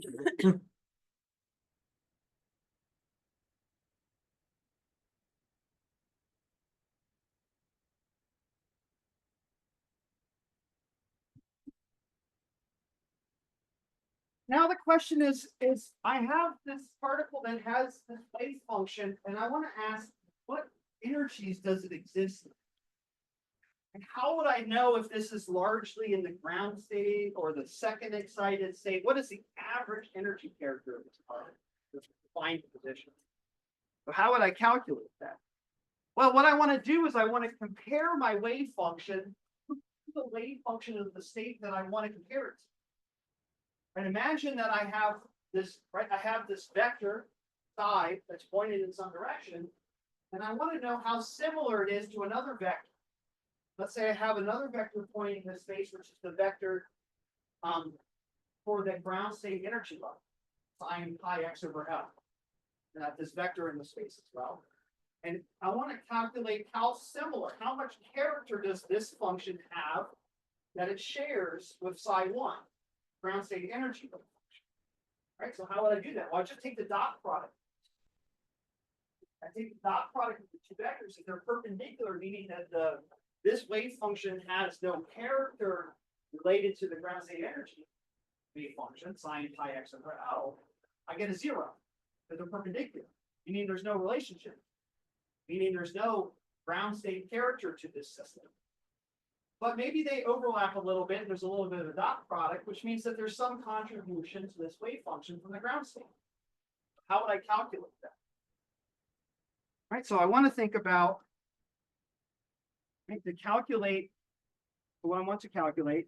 now the question is I have this particle that has this wave function, and I want to ask, what energies does it exist in? And how would I know if this is largely in the ground state or the second excited state? What is the average energy character of this particle? This defined position. So how would I calculate that? Well, what I want to do is I want to compare my wave function to the wave function of the state that I want to compare it to. And imagine that I have this, right? I have this vector psi that's pointed in some direction, and I want to know how similar it is to another vector. Let's say I have another vector pointing in this space, which is the vector for the ground state energy level, sine pi x over L. And this vector in the space as well. And I want to calculate how similar, how much character does this function have that it shares with psi 1. Ground state energy function. Right, so how would I do that? Well, I just take the dot product. I take the dot product of the two vectors, and they're perpendicular, meaning that this wave function has no character related to the ground state energy wave function, sine pi x over L. I get a 0 because they're perpendicular, meaning there's no relationship, meaning there's no ground state character to this system. But maybe they overlap a little bit. There's a little bit of a dot product, which means that there's some contribution to this wave function from the ground state. How would I calculate that? All right, so I want to think about, right, to calculate what I want to calculate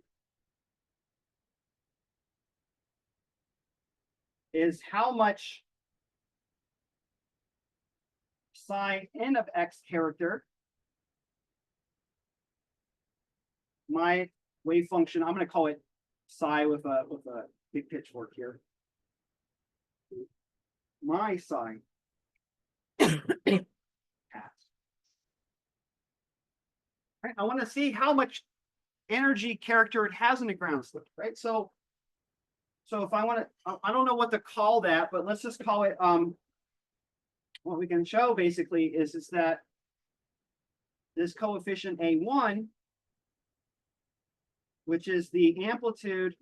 is how much psi n of x character my wave function, I'm going to call it psi with a big pitchfork here. My psi has. Right, I want to see how much energy character it has in the ground state, right? So if I want to, I don't know what to call that, but let's just call it, what we can show basically is that this coefficient A1, which is the amplitude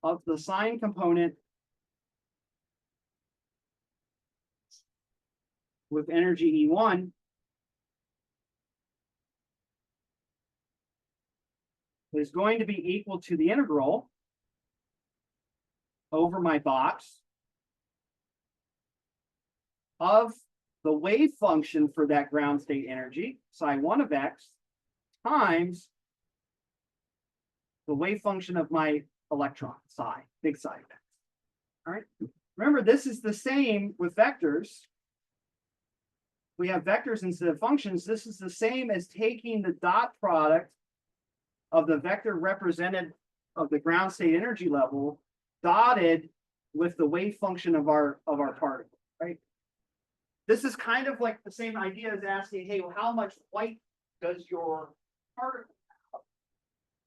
of the sine component with energy E1, is going to be equal to the integral over my box of the wave function for that ground state energy, psi1 of x, times the wave function of my electron, psi, big psi of x. All right. Remember, this is the same with vectors. We have vectors instead of functions. This is the same as taking the dot product of the vector represented of the ground state energy level dotted with the wave function of our particle, right? This is kind of like the same idea as asking, hey, well, how much light does your particle have?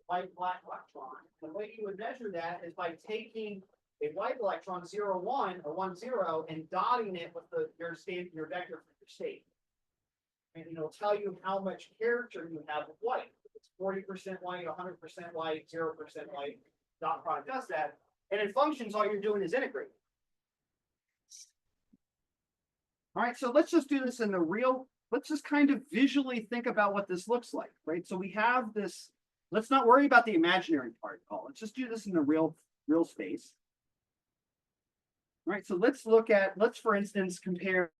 White black electron. The way you would measure that is by taking a white electron 0, 1 or 1, 0 and dotting it with your vector for your state. And it'll tell you how much character you have of white. If it's 40% white, 100% white, 0% white, dot product does that. And in functions, all you're doing is integrating. All right, so let's just do this in the real, let's just kind of visually think about what this looks like, right? So we have this, let's not worry about the imaginary part at all. Let's just do this in the real space. All right, so let's for instance, compare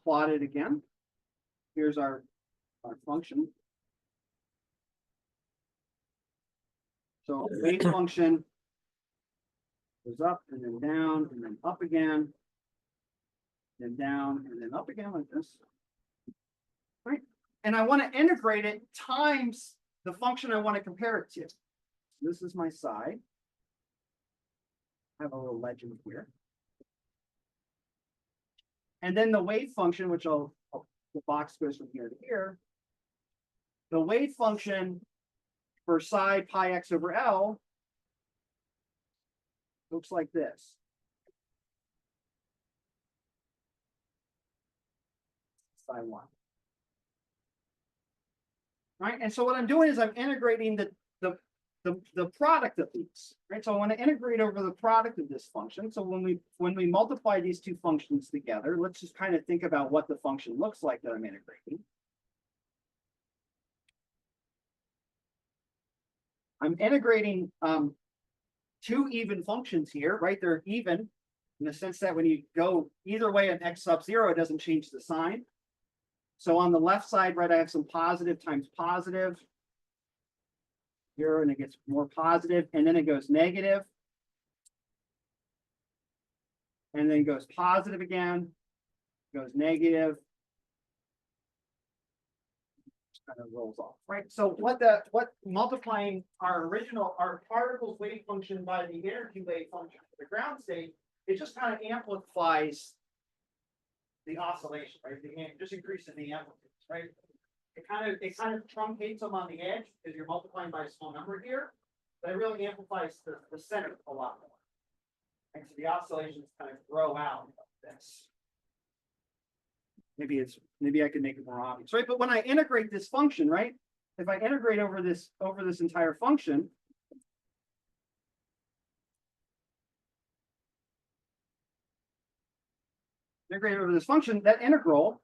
plot it again. Here's our function. So wave function goes up and then down and then up again, then down and then up again like this. Right? And I want to integrate it times the function I want to compare it to. This is my psi. I have a little legend here. And then the wave function, which the box goes from here to here. The wave function for psi pi x over L looks like this. Psi 1. Right? And so what I'm doing is I'm integrating the product of these, right? So I want to integrate over the product of this function. So when we multiply these two functions together, let's just kind of think about what the function looks like that I'm integrating. I'm integrating two even functions here, right? They're even in the sense that when you go either way on x sub 0, it doesn't change the sign. So on the left side, right, I have some positive times positive here, and it gets more positive, and then it goes negative, and then it goes positive again, goes negative, kind of rolls off, right? So what multiplying our particles wave function by the energy wave function for the ground state, it just kind of amplifies the oscillation, right? It just increases the amplitudes, right? It kind of truncates them on the edge because you're multiplying by a small number here, but it really amplifies the center a lot more. And so the oscillations kind of grow out like this. Maybe I can make it more obvious, right? But when I integrate this function, right? If I integrate over this entire function, integrate over this function, that integral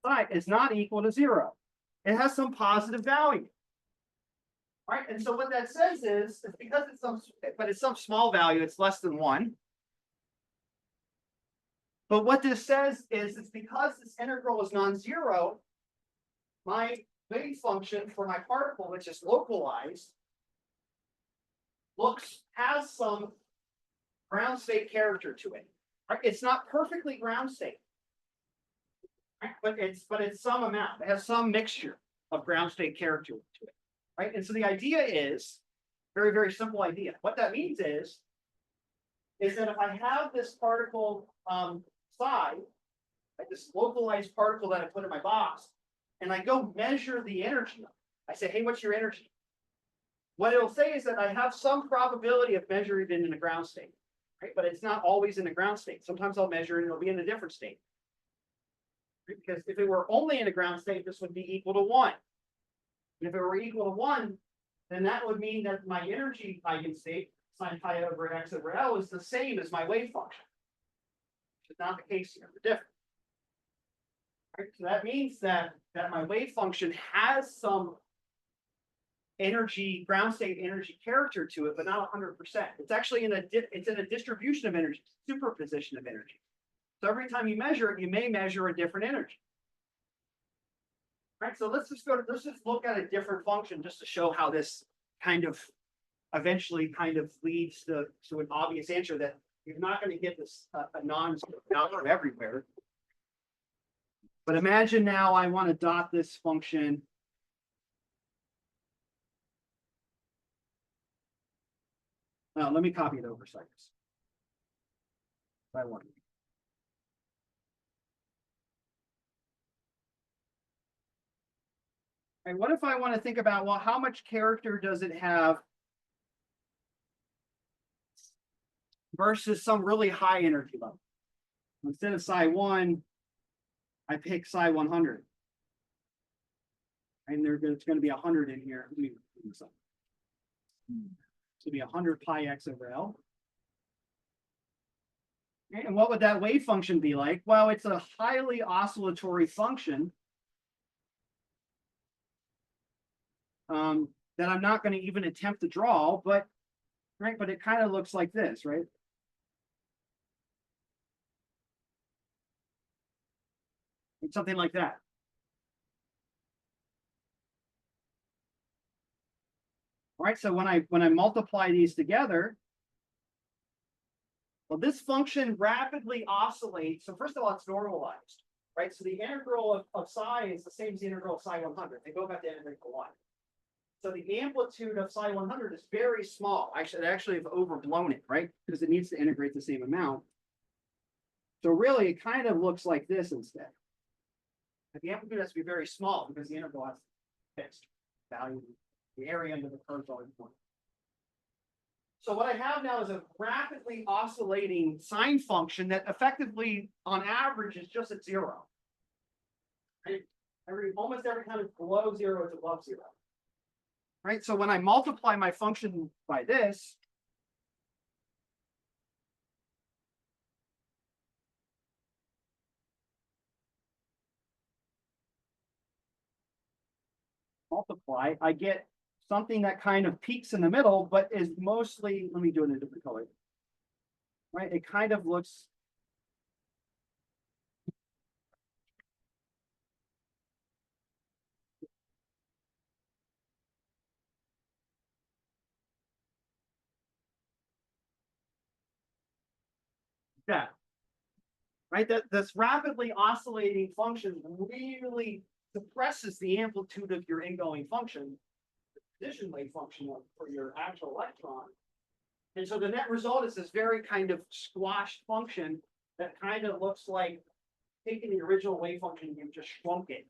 psi is not equal to 0. It has some positive value. Right, and so what that says is because it's some small value, it's less than 1. But what this says is it's because this integral is non-zero, my wave function for my particle, which is localized, has some ground state character to it. Right? It's not perfectly ground state, right? but it's some amount. It has some mixture of ground state character to it. Right? And so the idea is very, very simple idea. What that means is that if I have this particle psi, like this localized particle that I put in my box, and I go measure the energy, I say, hey, what's your energy? What it'll say is that I have some probability of measuring it in a ground state, right? But it's not always in a ground state. Sometimes I'll measure it and it'll be in a different state. Because if it were only in a ground state, this would be equal to 1. And if it were equal to 1, then that would mean that my energy eigenstate, sine pi over x over L, is the same as my wave function. Which is not the case here. They're different. Right? So that means that my wave function has some energy, ground state energy character to it, but not 100%. It's actually in a distribution of energy, superposition of energy. So every time you measure it, you may measure a different energy. Right, so let's just look at a different function just to show how this kind of eventually kind of leads to an obvious answer that you're not going to get this a non-zero everywhere. But imagine now I want to dot this function. Now let me copy it over so I want it. And what if I want to think about, well, how much character does it have versus some really high energy level? Instead of psi 1, I pick psi 100. And it's going to be 100 in here. Let me do this up. It's going to be 100 pi x over L. Okay, and what would that wave function be like? Well, it's a highly oscillatory function that I'm not going to even attempt to draw, but it kind of looks like this, right? It's something like that. All right, so when I multiply these together, well, this function rapidly oscillates. So first of all, it's normalized, right? So the integral of psi is the same as the integral of psi 100. They both have to integrate to 1. So the amplitude of psi 100 is very small. I should actually have overblown it, right? Because it needs to integrate the same amount. So really, it kind of looks like this instead. But the amplitude has to be very small because the integral has fixed value. The area under the curve is always 1. So what I have now is a rapidly oscillating sine function that effectively, on average, is just at 0. Right? Almost every time it's below 0, it's above 0. Right? So when I multiply my function by this, I get something that kind of peaks in the middle, but is mostly, let me do it in a different color. Right? It kind of looks that. Right? This rapidly oscillating function really suppresses the amplitude of your ingoing function, the position wave function for your actual electron. And so the net result is this very kind of squashed function that kind of looks like taking the original wave function and you've just shrunk it.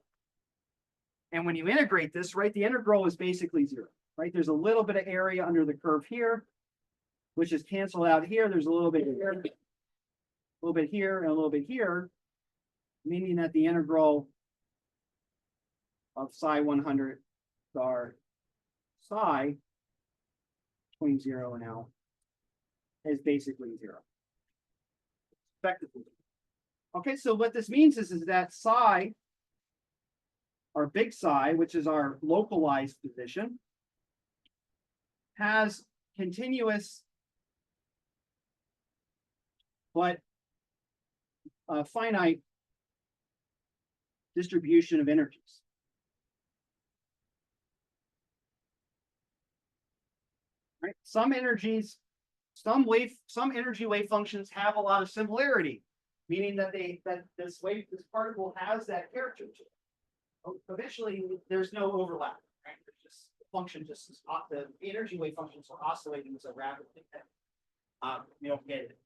And when you integrate this, right, the integral is basically 0. Right? There's a little bit of area under the curve here, which is canceled out here. There's a little bit here, a little bit here, and a little bit here, meaning that the integral of psi 100 star psi between 0 and L is basically 0. Effectively. Okay, so what this means is that psi our big psi, which is our localized position, has continuous but finite distribution of energies. Right? Some energies, some energy wave functions have a lot of similarity, meaning that this particle has that character to it. Eventually, there's no overlap. Right? There's just the function the energy wave functions are oscillating so rapidly that you don't get it.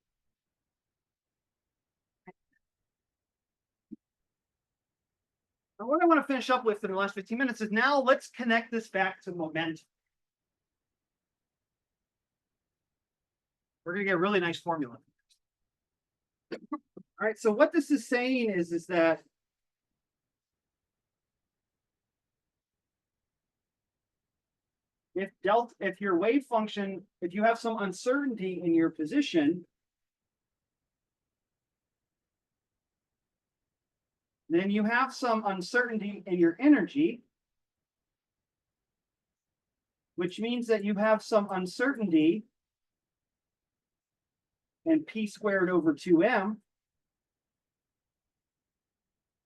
And what I want to finish up with in the last 15 minutes is now let's connect this back to momentum. We're going to get a really nice formula. All right, so what this is saying is that if your wave function, if you have some uncertainty in your position, then you have some uncertainty in your energy, which means that you have some uncertainty in p squared over 2m,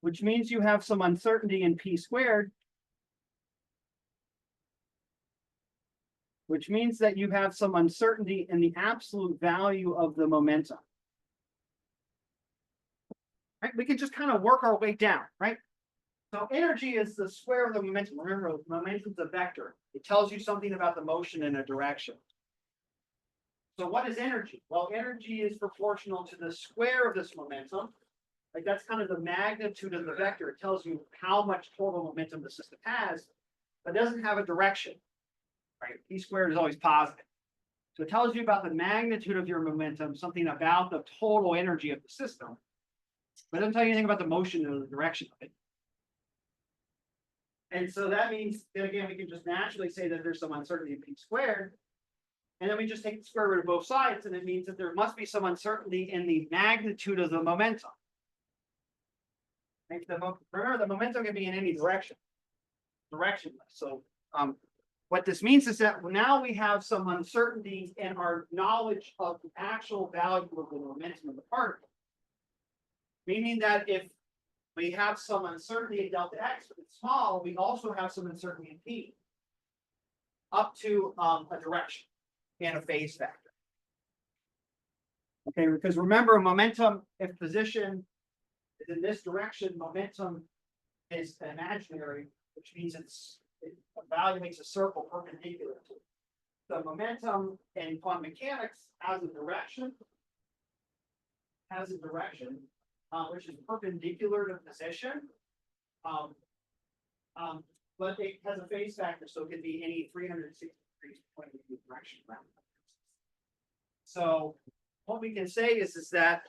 which means you have some uncertainty in p squared, which means that you have some uncertainty in the absolute value of the momentum. Right? We can just kind of work our way down, right? So energy is the square of the momentum. Remember, momentum is a vector. It tells you something about the motion in a direction. So what is energy? Well, energy is proportional to the square of this momentum. Like that's kind of the magnitude of the vector. It tells you how much total momentum the system has, but doesn't have a direction. Right? P squared is always positive. So it tells you about the magnitude of your momentum, something about the total energy of the system, but it doesn't tell you anything about the motion or the direction of it. And so that means that, again, we can just naturally say that there's some uncertainty in p squared. And then we just take the square root of both sides, and it means that there must be some uncertainty in the magnitude of the momentum. Remember, the momentum can be in any direction, directionless. So what this means is that now we have some uncertainty in our knowledge of the actual value of the momentum of the particle. Meaning that if we have some uncertainty in delta x, but it's small, we also have some uncertainty in p up to a direction and a phase factor. Okay, because remember, momentum, if position is in this direction, momentum is imaginary, which means the value makes a circle perpendicular to it. The momentum in quantum mechanics has a direction, which is perpendicular to position, but it has a phase factor, so it can be any 360 degrees point of view direction around. So what we can say is that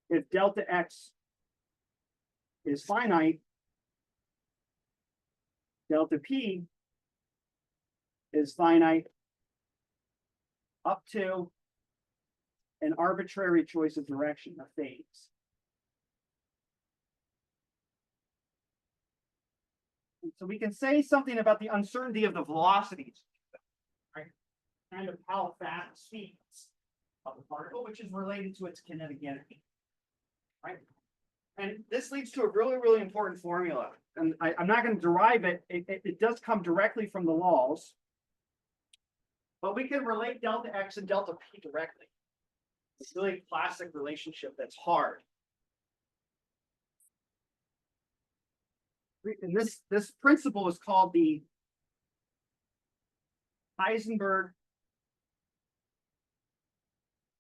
if delta x is finite, delta p is finite up to an arbitrary choice of direction, a phase. And so we can say something about the uncertainty of the velocities, right? Kind of how fast speeds of the particle, which is related to its kinetic energy, right? And this leads to a really, really important formula. And I'm not going to derive it. It does come directly from the laws, but we can relate delta x and delta p directly. It's really a classic relationship that's hard. And this principle is called the Heisenberg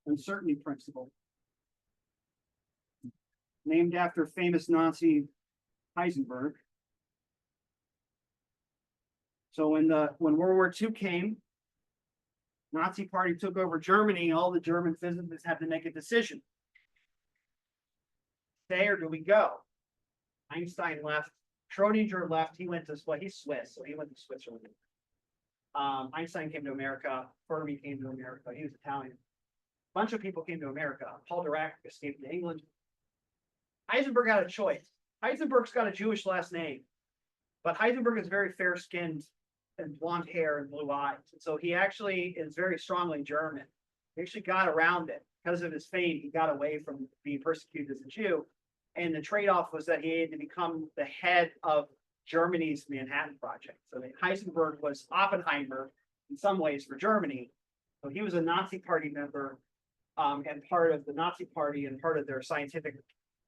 uncertainty principle, named after famous Nazi Heisenberg. So when World War II came, Nazi Party took over Germany, all the German physicists had to make a decision. Stay or do we go? Einstein left. Schrodinger left. He went to, well, he's Swiss, so he went to Switzerland. Einstein came to America. Fermi came to America. He was Italian. A bunch of people came to America. Paul Dirac escaped to England. Heisenberg had a choice. Heisenberg's got a Jewish last name, but Heisenberg is very fair skinned and blonde hair and blue eyes. And so he actually is very strongly German. He actually got around it because of his fame. He got away from being persecuted as a Jew. And the trade-off was that he had to become the head of Germany's Manhattan Project. So Heisenberg was Oppenheimer in some ways for Germany. So he was a Nazi Party member and part of the Nazi Party and part of their scientific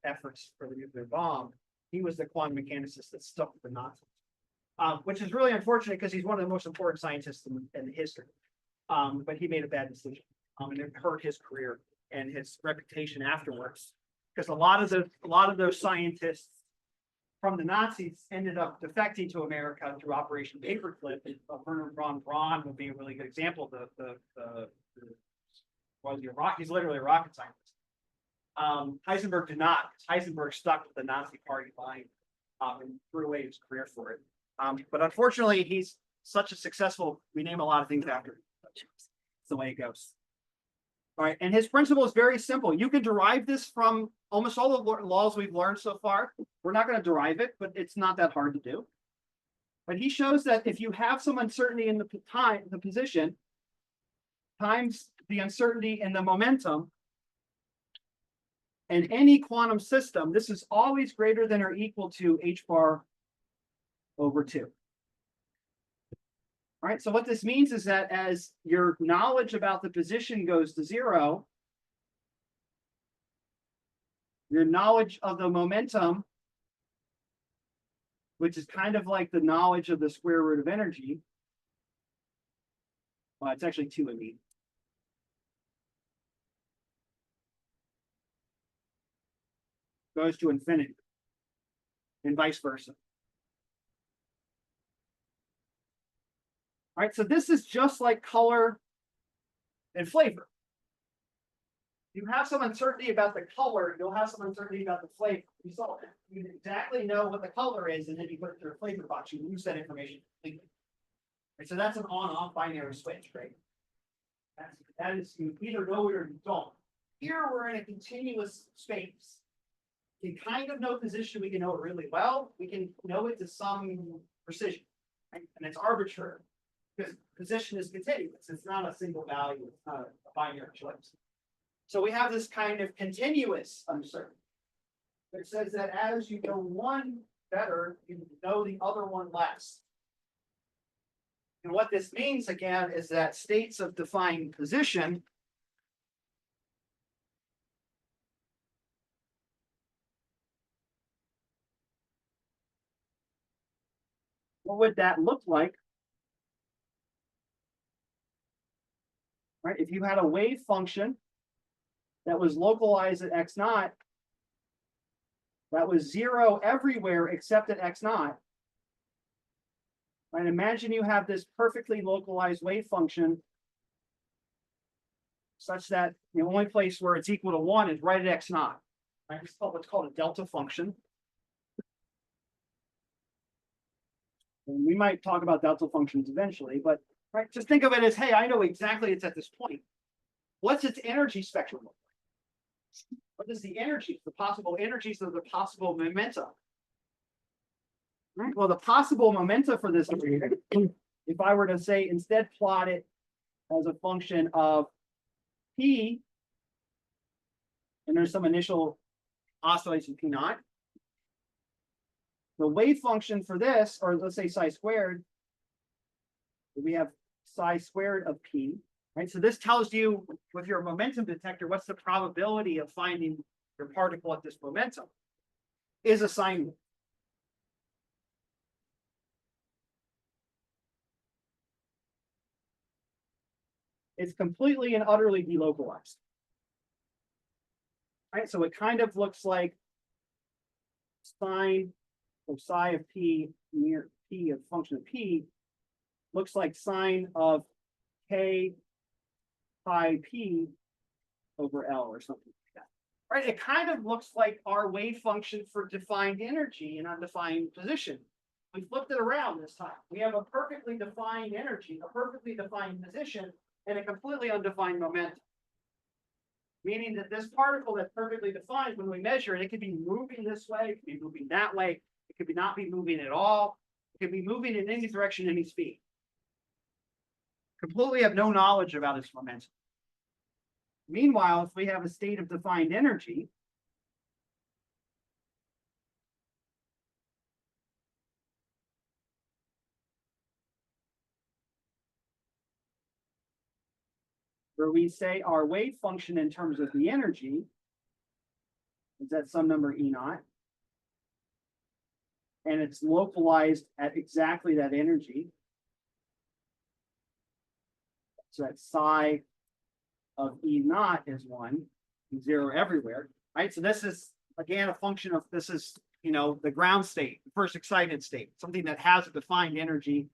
efforts for the nuclear bomb. He was the quantum mechanicist that stuck with the Nazis, which is really unfortunate because he's one of the most important scientists in history. But he made a bad decision, and it hurt his career and his reputation afterwards. Because a lot of those scientists from the Nazis ended up defecting to America through Operation Paperclip. Werner von Braun would be a really good example. He's literally a rocket scientist. Heisenberg did not. Heisenberg stuck with the Nazi Party line and threw away his career for it. But unfortunately, he's such a successful. We name a lot of things after him. It's the way it goes. All right, and his principle is very simple. You can derive this from almost all the laws we've learned so far. We're not going to derive it, but it's not that hard to do. But he shows that if you have some uncertainty in the position, times the uncertainty in the momentum, and any quantum system, this is always greater than or equal to h bar over 2. All right, so what this means is that as your knowledge about the position goes to 0, your knowledge of the momentum, which is kind of like the knowledge of the square root of energy, well, it's actually 2 in me, goes to infinity, and vice versa. All right, so this is just like color and flavor. You have some uncertainty about the color, you'll have some uncertainty about the flavor. You saw it. You exactly know what the color is, and then you put it through a flavor box, you lose that information completely. Right, so that's an on-off binary switch, right? That is, you either know it or you don't. Here we're in a continuous space. We can kind of know position, we can know it really well. We can know it to some precision, right? And it's arbitrary. Because position is continuous. It's not a single value. It's not a binary choice. So we have this kind of continuous uncertainty. It says that as you know one better, you know the other one less. And what this means, again, is that states of defined position what would that look like? Right? If you had a wave function that was localized at x0, that was 0 everywhere except at x0. Right? Imagine you have this perfectly localized wave function such that the only place where it's equal to 1 is right at x0. Right? It's called what's called a delta function. And we might talk about delta functions eventually, but right, just think of it as, hey, I know exactly it's at this point. What's its energy spectrum look like? What is the energy, the possible energies of the possible momenta? Right. Well, the possible momenta for this, if I were to say instead plot it as a function of p, and there's some initial oscillation p0, the wave function for this, or let's say psi squared, we have psi squared of p. Right, so this tells you with your momentum detector, what's the probability of finding your particle at this momentum is a sine wave. It's completely and utterly delocalized. Right, so it kind of looks like sine or psi of p near p of function of p looks like sine of k pi p over L or something like that. Right? It kind of looks like our wave function for defined energy in undefined position. We flipped it around this time. We have a perfectly defined energy, a perfectly defined position, and a completely undefined momentum. meaning that this particle that's perfectly defined, when we measure it, it could be moving this way, it could be moving that way, it could be not be moving at all, it could be moving in any direction, any speed. Completely have no knowledge about its momentum. Meanwhile, if we have a state of defined energy, where we say our wave function in terms of the energy is at some number E naught, and it's localized at exactly that energy. So that psi of E naught is 1, 0 everywhere, right? So this is, again, a function of, this is, you know, the ground state, the first excited state, something that has a defined energy,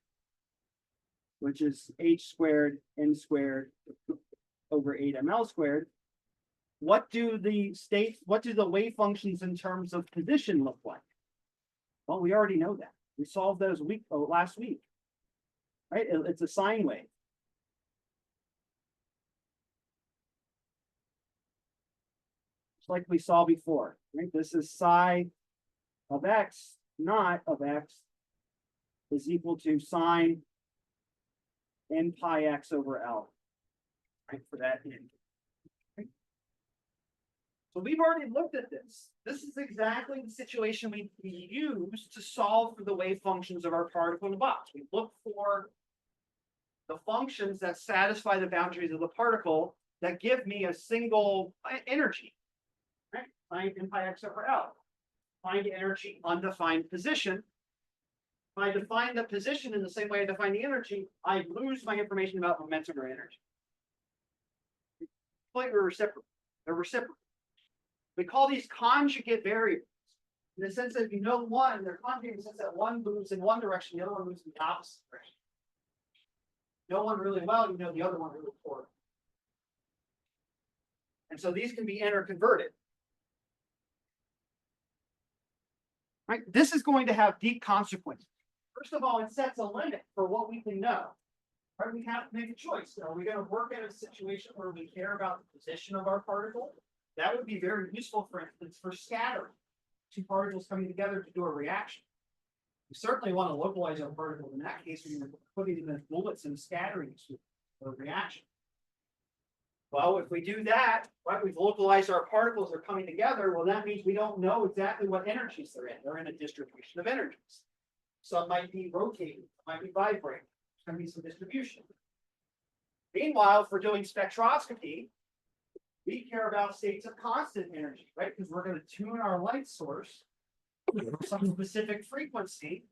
which is h squared n squared over 8ml squared. What do the wave functions in terms of position look like? Well, we already know that. We solved those last week, right? It's a sine wave. Just like we saw before, right? This is psi of x, not of x, is equal to sine n pi x over L, right? For that n. Right? So we've already looked at this. This is exactly the situation we use to solve for the wave functions of our particle in the box. We look for the functions that satisfy the boundaries of the particle that give me a single energy, right? Sine n pi x over L. Find energy, undefined position. If I define the position in the same way I define the energy, I lose my information about momentum or energy. Completely reciprocal. They're reciprocal. We call these conjugate variables. In the sense that if you know one, they're conjugate in the sense that one moves in one direction, the other one moves in the opposite direction. You know one really well, you know the other one really poorly. And so these can be interconverted. Right? This is going to have deep consequences. First of all, it sets a limit for what we can know. Right? We have to make a choice. Are we going to work in a situation where we care about the position of our particle? That would be very useful, for instance, for scattering. Two particles coming together to do a reaction. We certainly want to localize our particle. In that case, we're putting in the bullets and scattering for a reaction. Well, if we do that, right, we've localized our particles, they're coming together. Well, that means we don't know exactly what energies they're in. They're in a distribution of energies. Some might be rotating, might be vibrating. There's going to be some distribution. Meanwhile, if we're doing spectroscopy, we care about states of constant energy, right? Because we're going to tune our light source to some specific frequency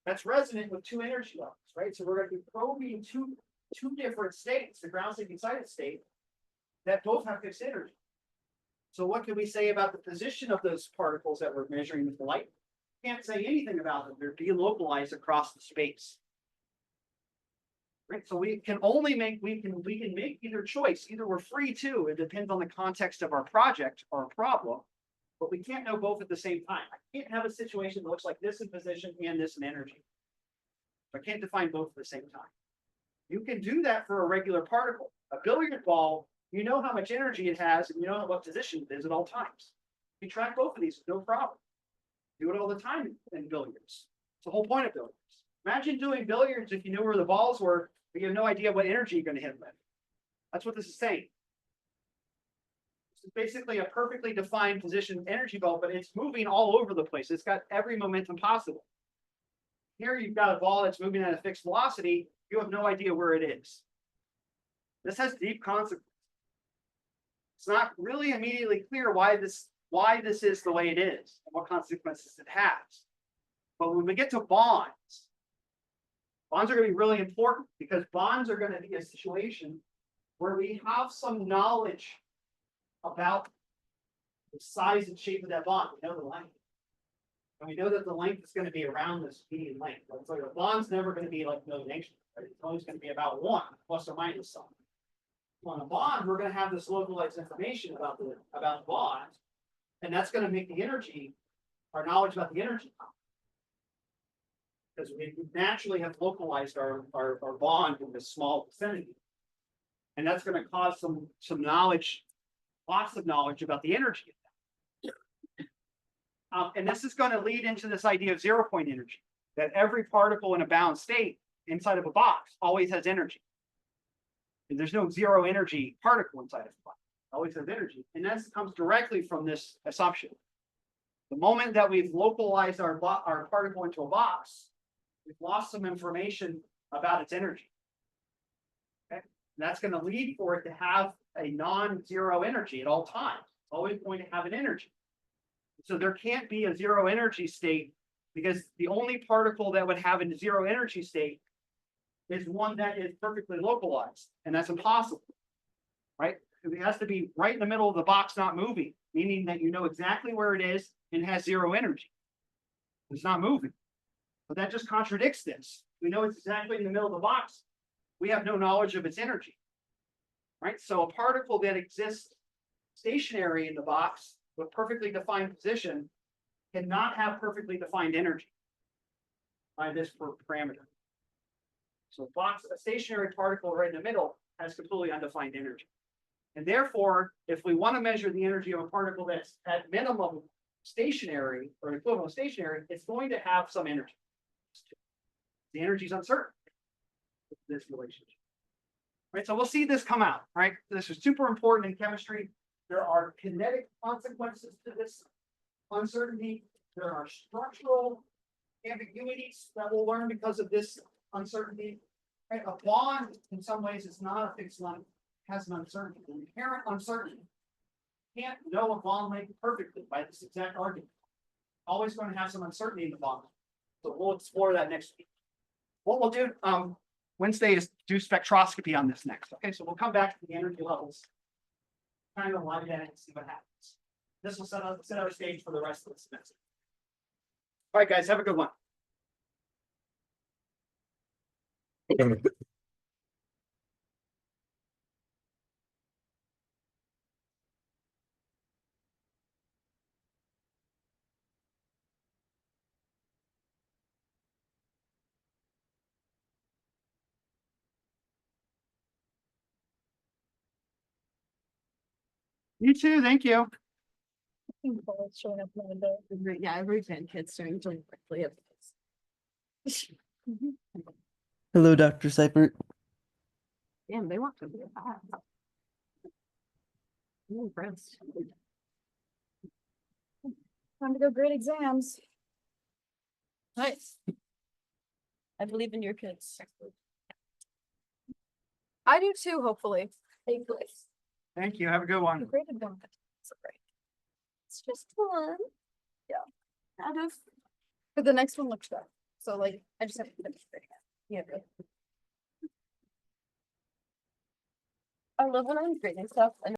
that's resonant with two energy levels, right? So we're going to be probing two different states, the ground state and excited state, that both have fixed energy. So what can we say about the position of those particles that we're measuring with the light? Can't say anything about them. They're delocalized across the space. Right? So we can make either choice. Either we're free to, it depends on the context of our project or our problem, but we can't know both at the same time. I can't have a situation that looks like this in position and this in energy. I can't define both at the same time. You can do that for a regular particle. A billiard ball, you know how much energy it has and you know what position it is at all times. You track both of these, no problem. Do it all the time in billiards. It's the whole point of billiards. Imagine doing billiards if you knew where the balls were, but you have no idea what energy you're going to hit them with. That's what this is saying. This is basically a perfectly defined position energy ball, but it's moving all over the place. It's got every momentum possible. Here you've got a ball that's moving at a fixed velocity. You have no idea where it is. This has deep consequences. It's not really immediately clear why this is the way it is and what consequences it has. But when we get to bonds are going to be really important because bonds are going to be a situation where we have some knowledge about the size and shape of that bond. We know the length. And we know that the length is going to be around this median length. So the bond's never going to be like millimeter. Right? It's always going to be about 1 plus or minus some. On a bond, we're going to have this localized information about the bond, and that's going to make the energy, our knowledge about the energy, because we naturally have localized our bond in this small vicinity, and that's going to cause some knowledge lots of knowledge about the energy. And this is going to lead into this idea of 0-point energy, that every particle in a bound state inside of a box always has energy. And there's no zero energy particle inside of a box. It always has energy. And that comes directly from this assumption. The moment that we've localized our particle into a box, we've lost some information about its energy. Okay? And that's going to lead for it to have a non-zero energy at all times. It's always going to have an energy. So there can't be a zero energy state, because the only particle that would have a zero energy state is one that is perfectly localized, and that's impossible, right? It has to be right in the middle of the box, not moving, meaning that you know exactly where it is and has zero energy. It's not moving. But that just contradicts this. We know it's exactly in the middle of the box. We have no knowledge of its energy, right? So a particle that exists stationary in the box with perfectly defined position cannot have perfectly defined energy by this parameter. So a stationary particle right in the middle has completely undefined energy. And therefore, if we want to measure the energy of a particle that's at minimum stationary or equivalent stationary, it's going to have some energy. The energy is uncertain with this relationship. Right, so we'll see this come out, right? This is super important in chemistry. There are kinetic consequences to this uncertainty. There are structural ambiguities that we'll learn because of this uncertainty. Right? A bond, in some ways, is not a fixed length, it has an uncertainty, an inherent uncertainty. You can't know a bond length perfectly by this exact argument. Always going to have some uncertainty in the bond. So we'll explore that next week. What we'll do Wednesday is do spectroscopy on this next. Okay, so we'll come back to the energy levels, kind of line that and see what happens. This will set our stage for the rest of the semester. All right, guys, have a good one. You too, thank you. Showing up in the window. Yeah, every kid's doing quickly of this. Hello, Dr. Seifert. Damn, they want to be fast. I'm impressed. Time to go grade exams. Nice. I believe in your kids. I do too, hopefully. Thank you. Have a good one. You graded one. It's great. It's just one. Yeah. Kind of. But the next one looks good. So like I just have to finish grading it. Yeah, really. I love when I'm grading stuff.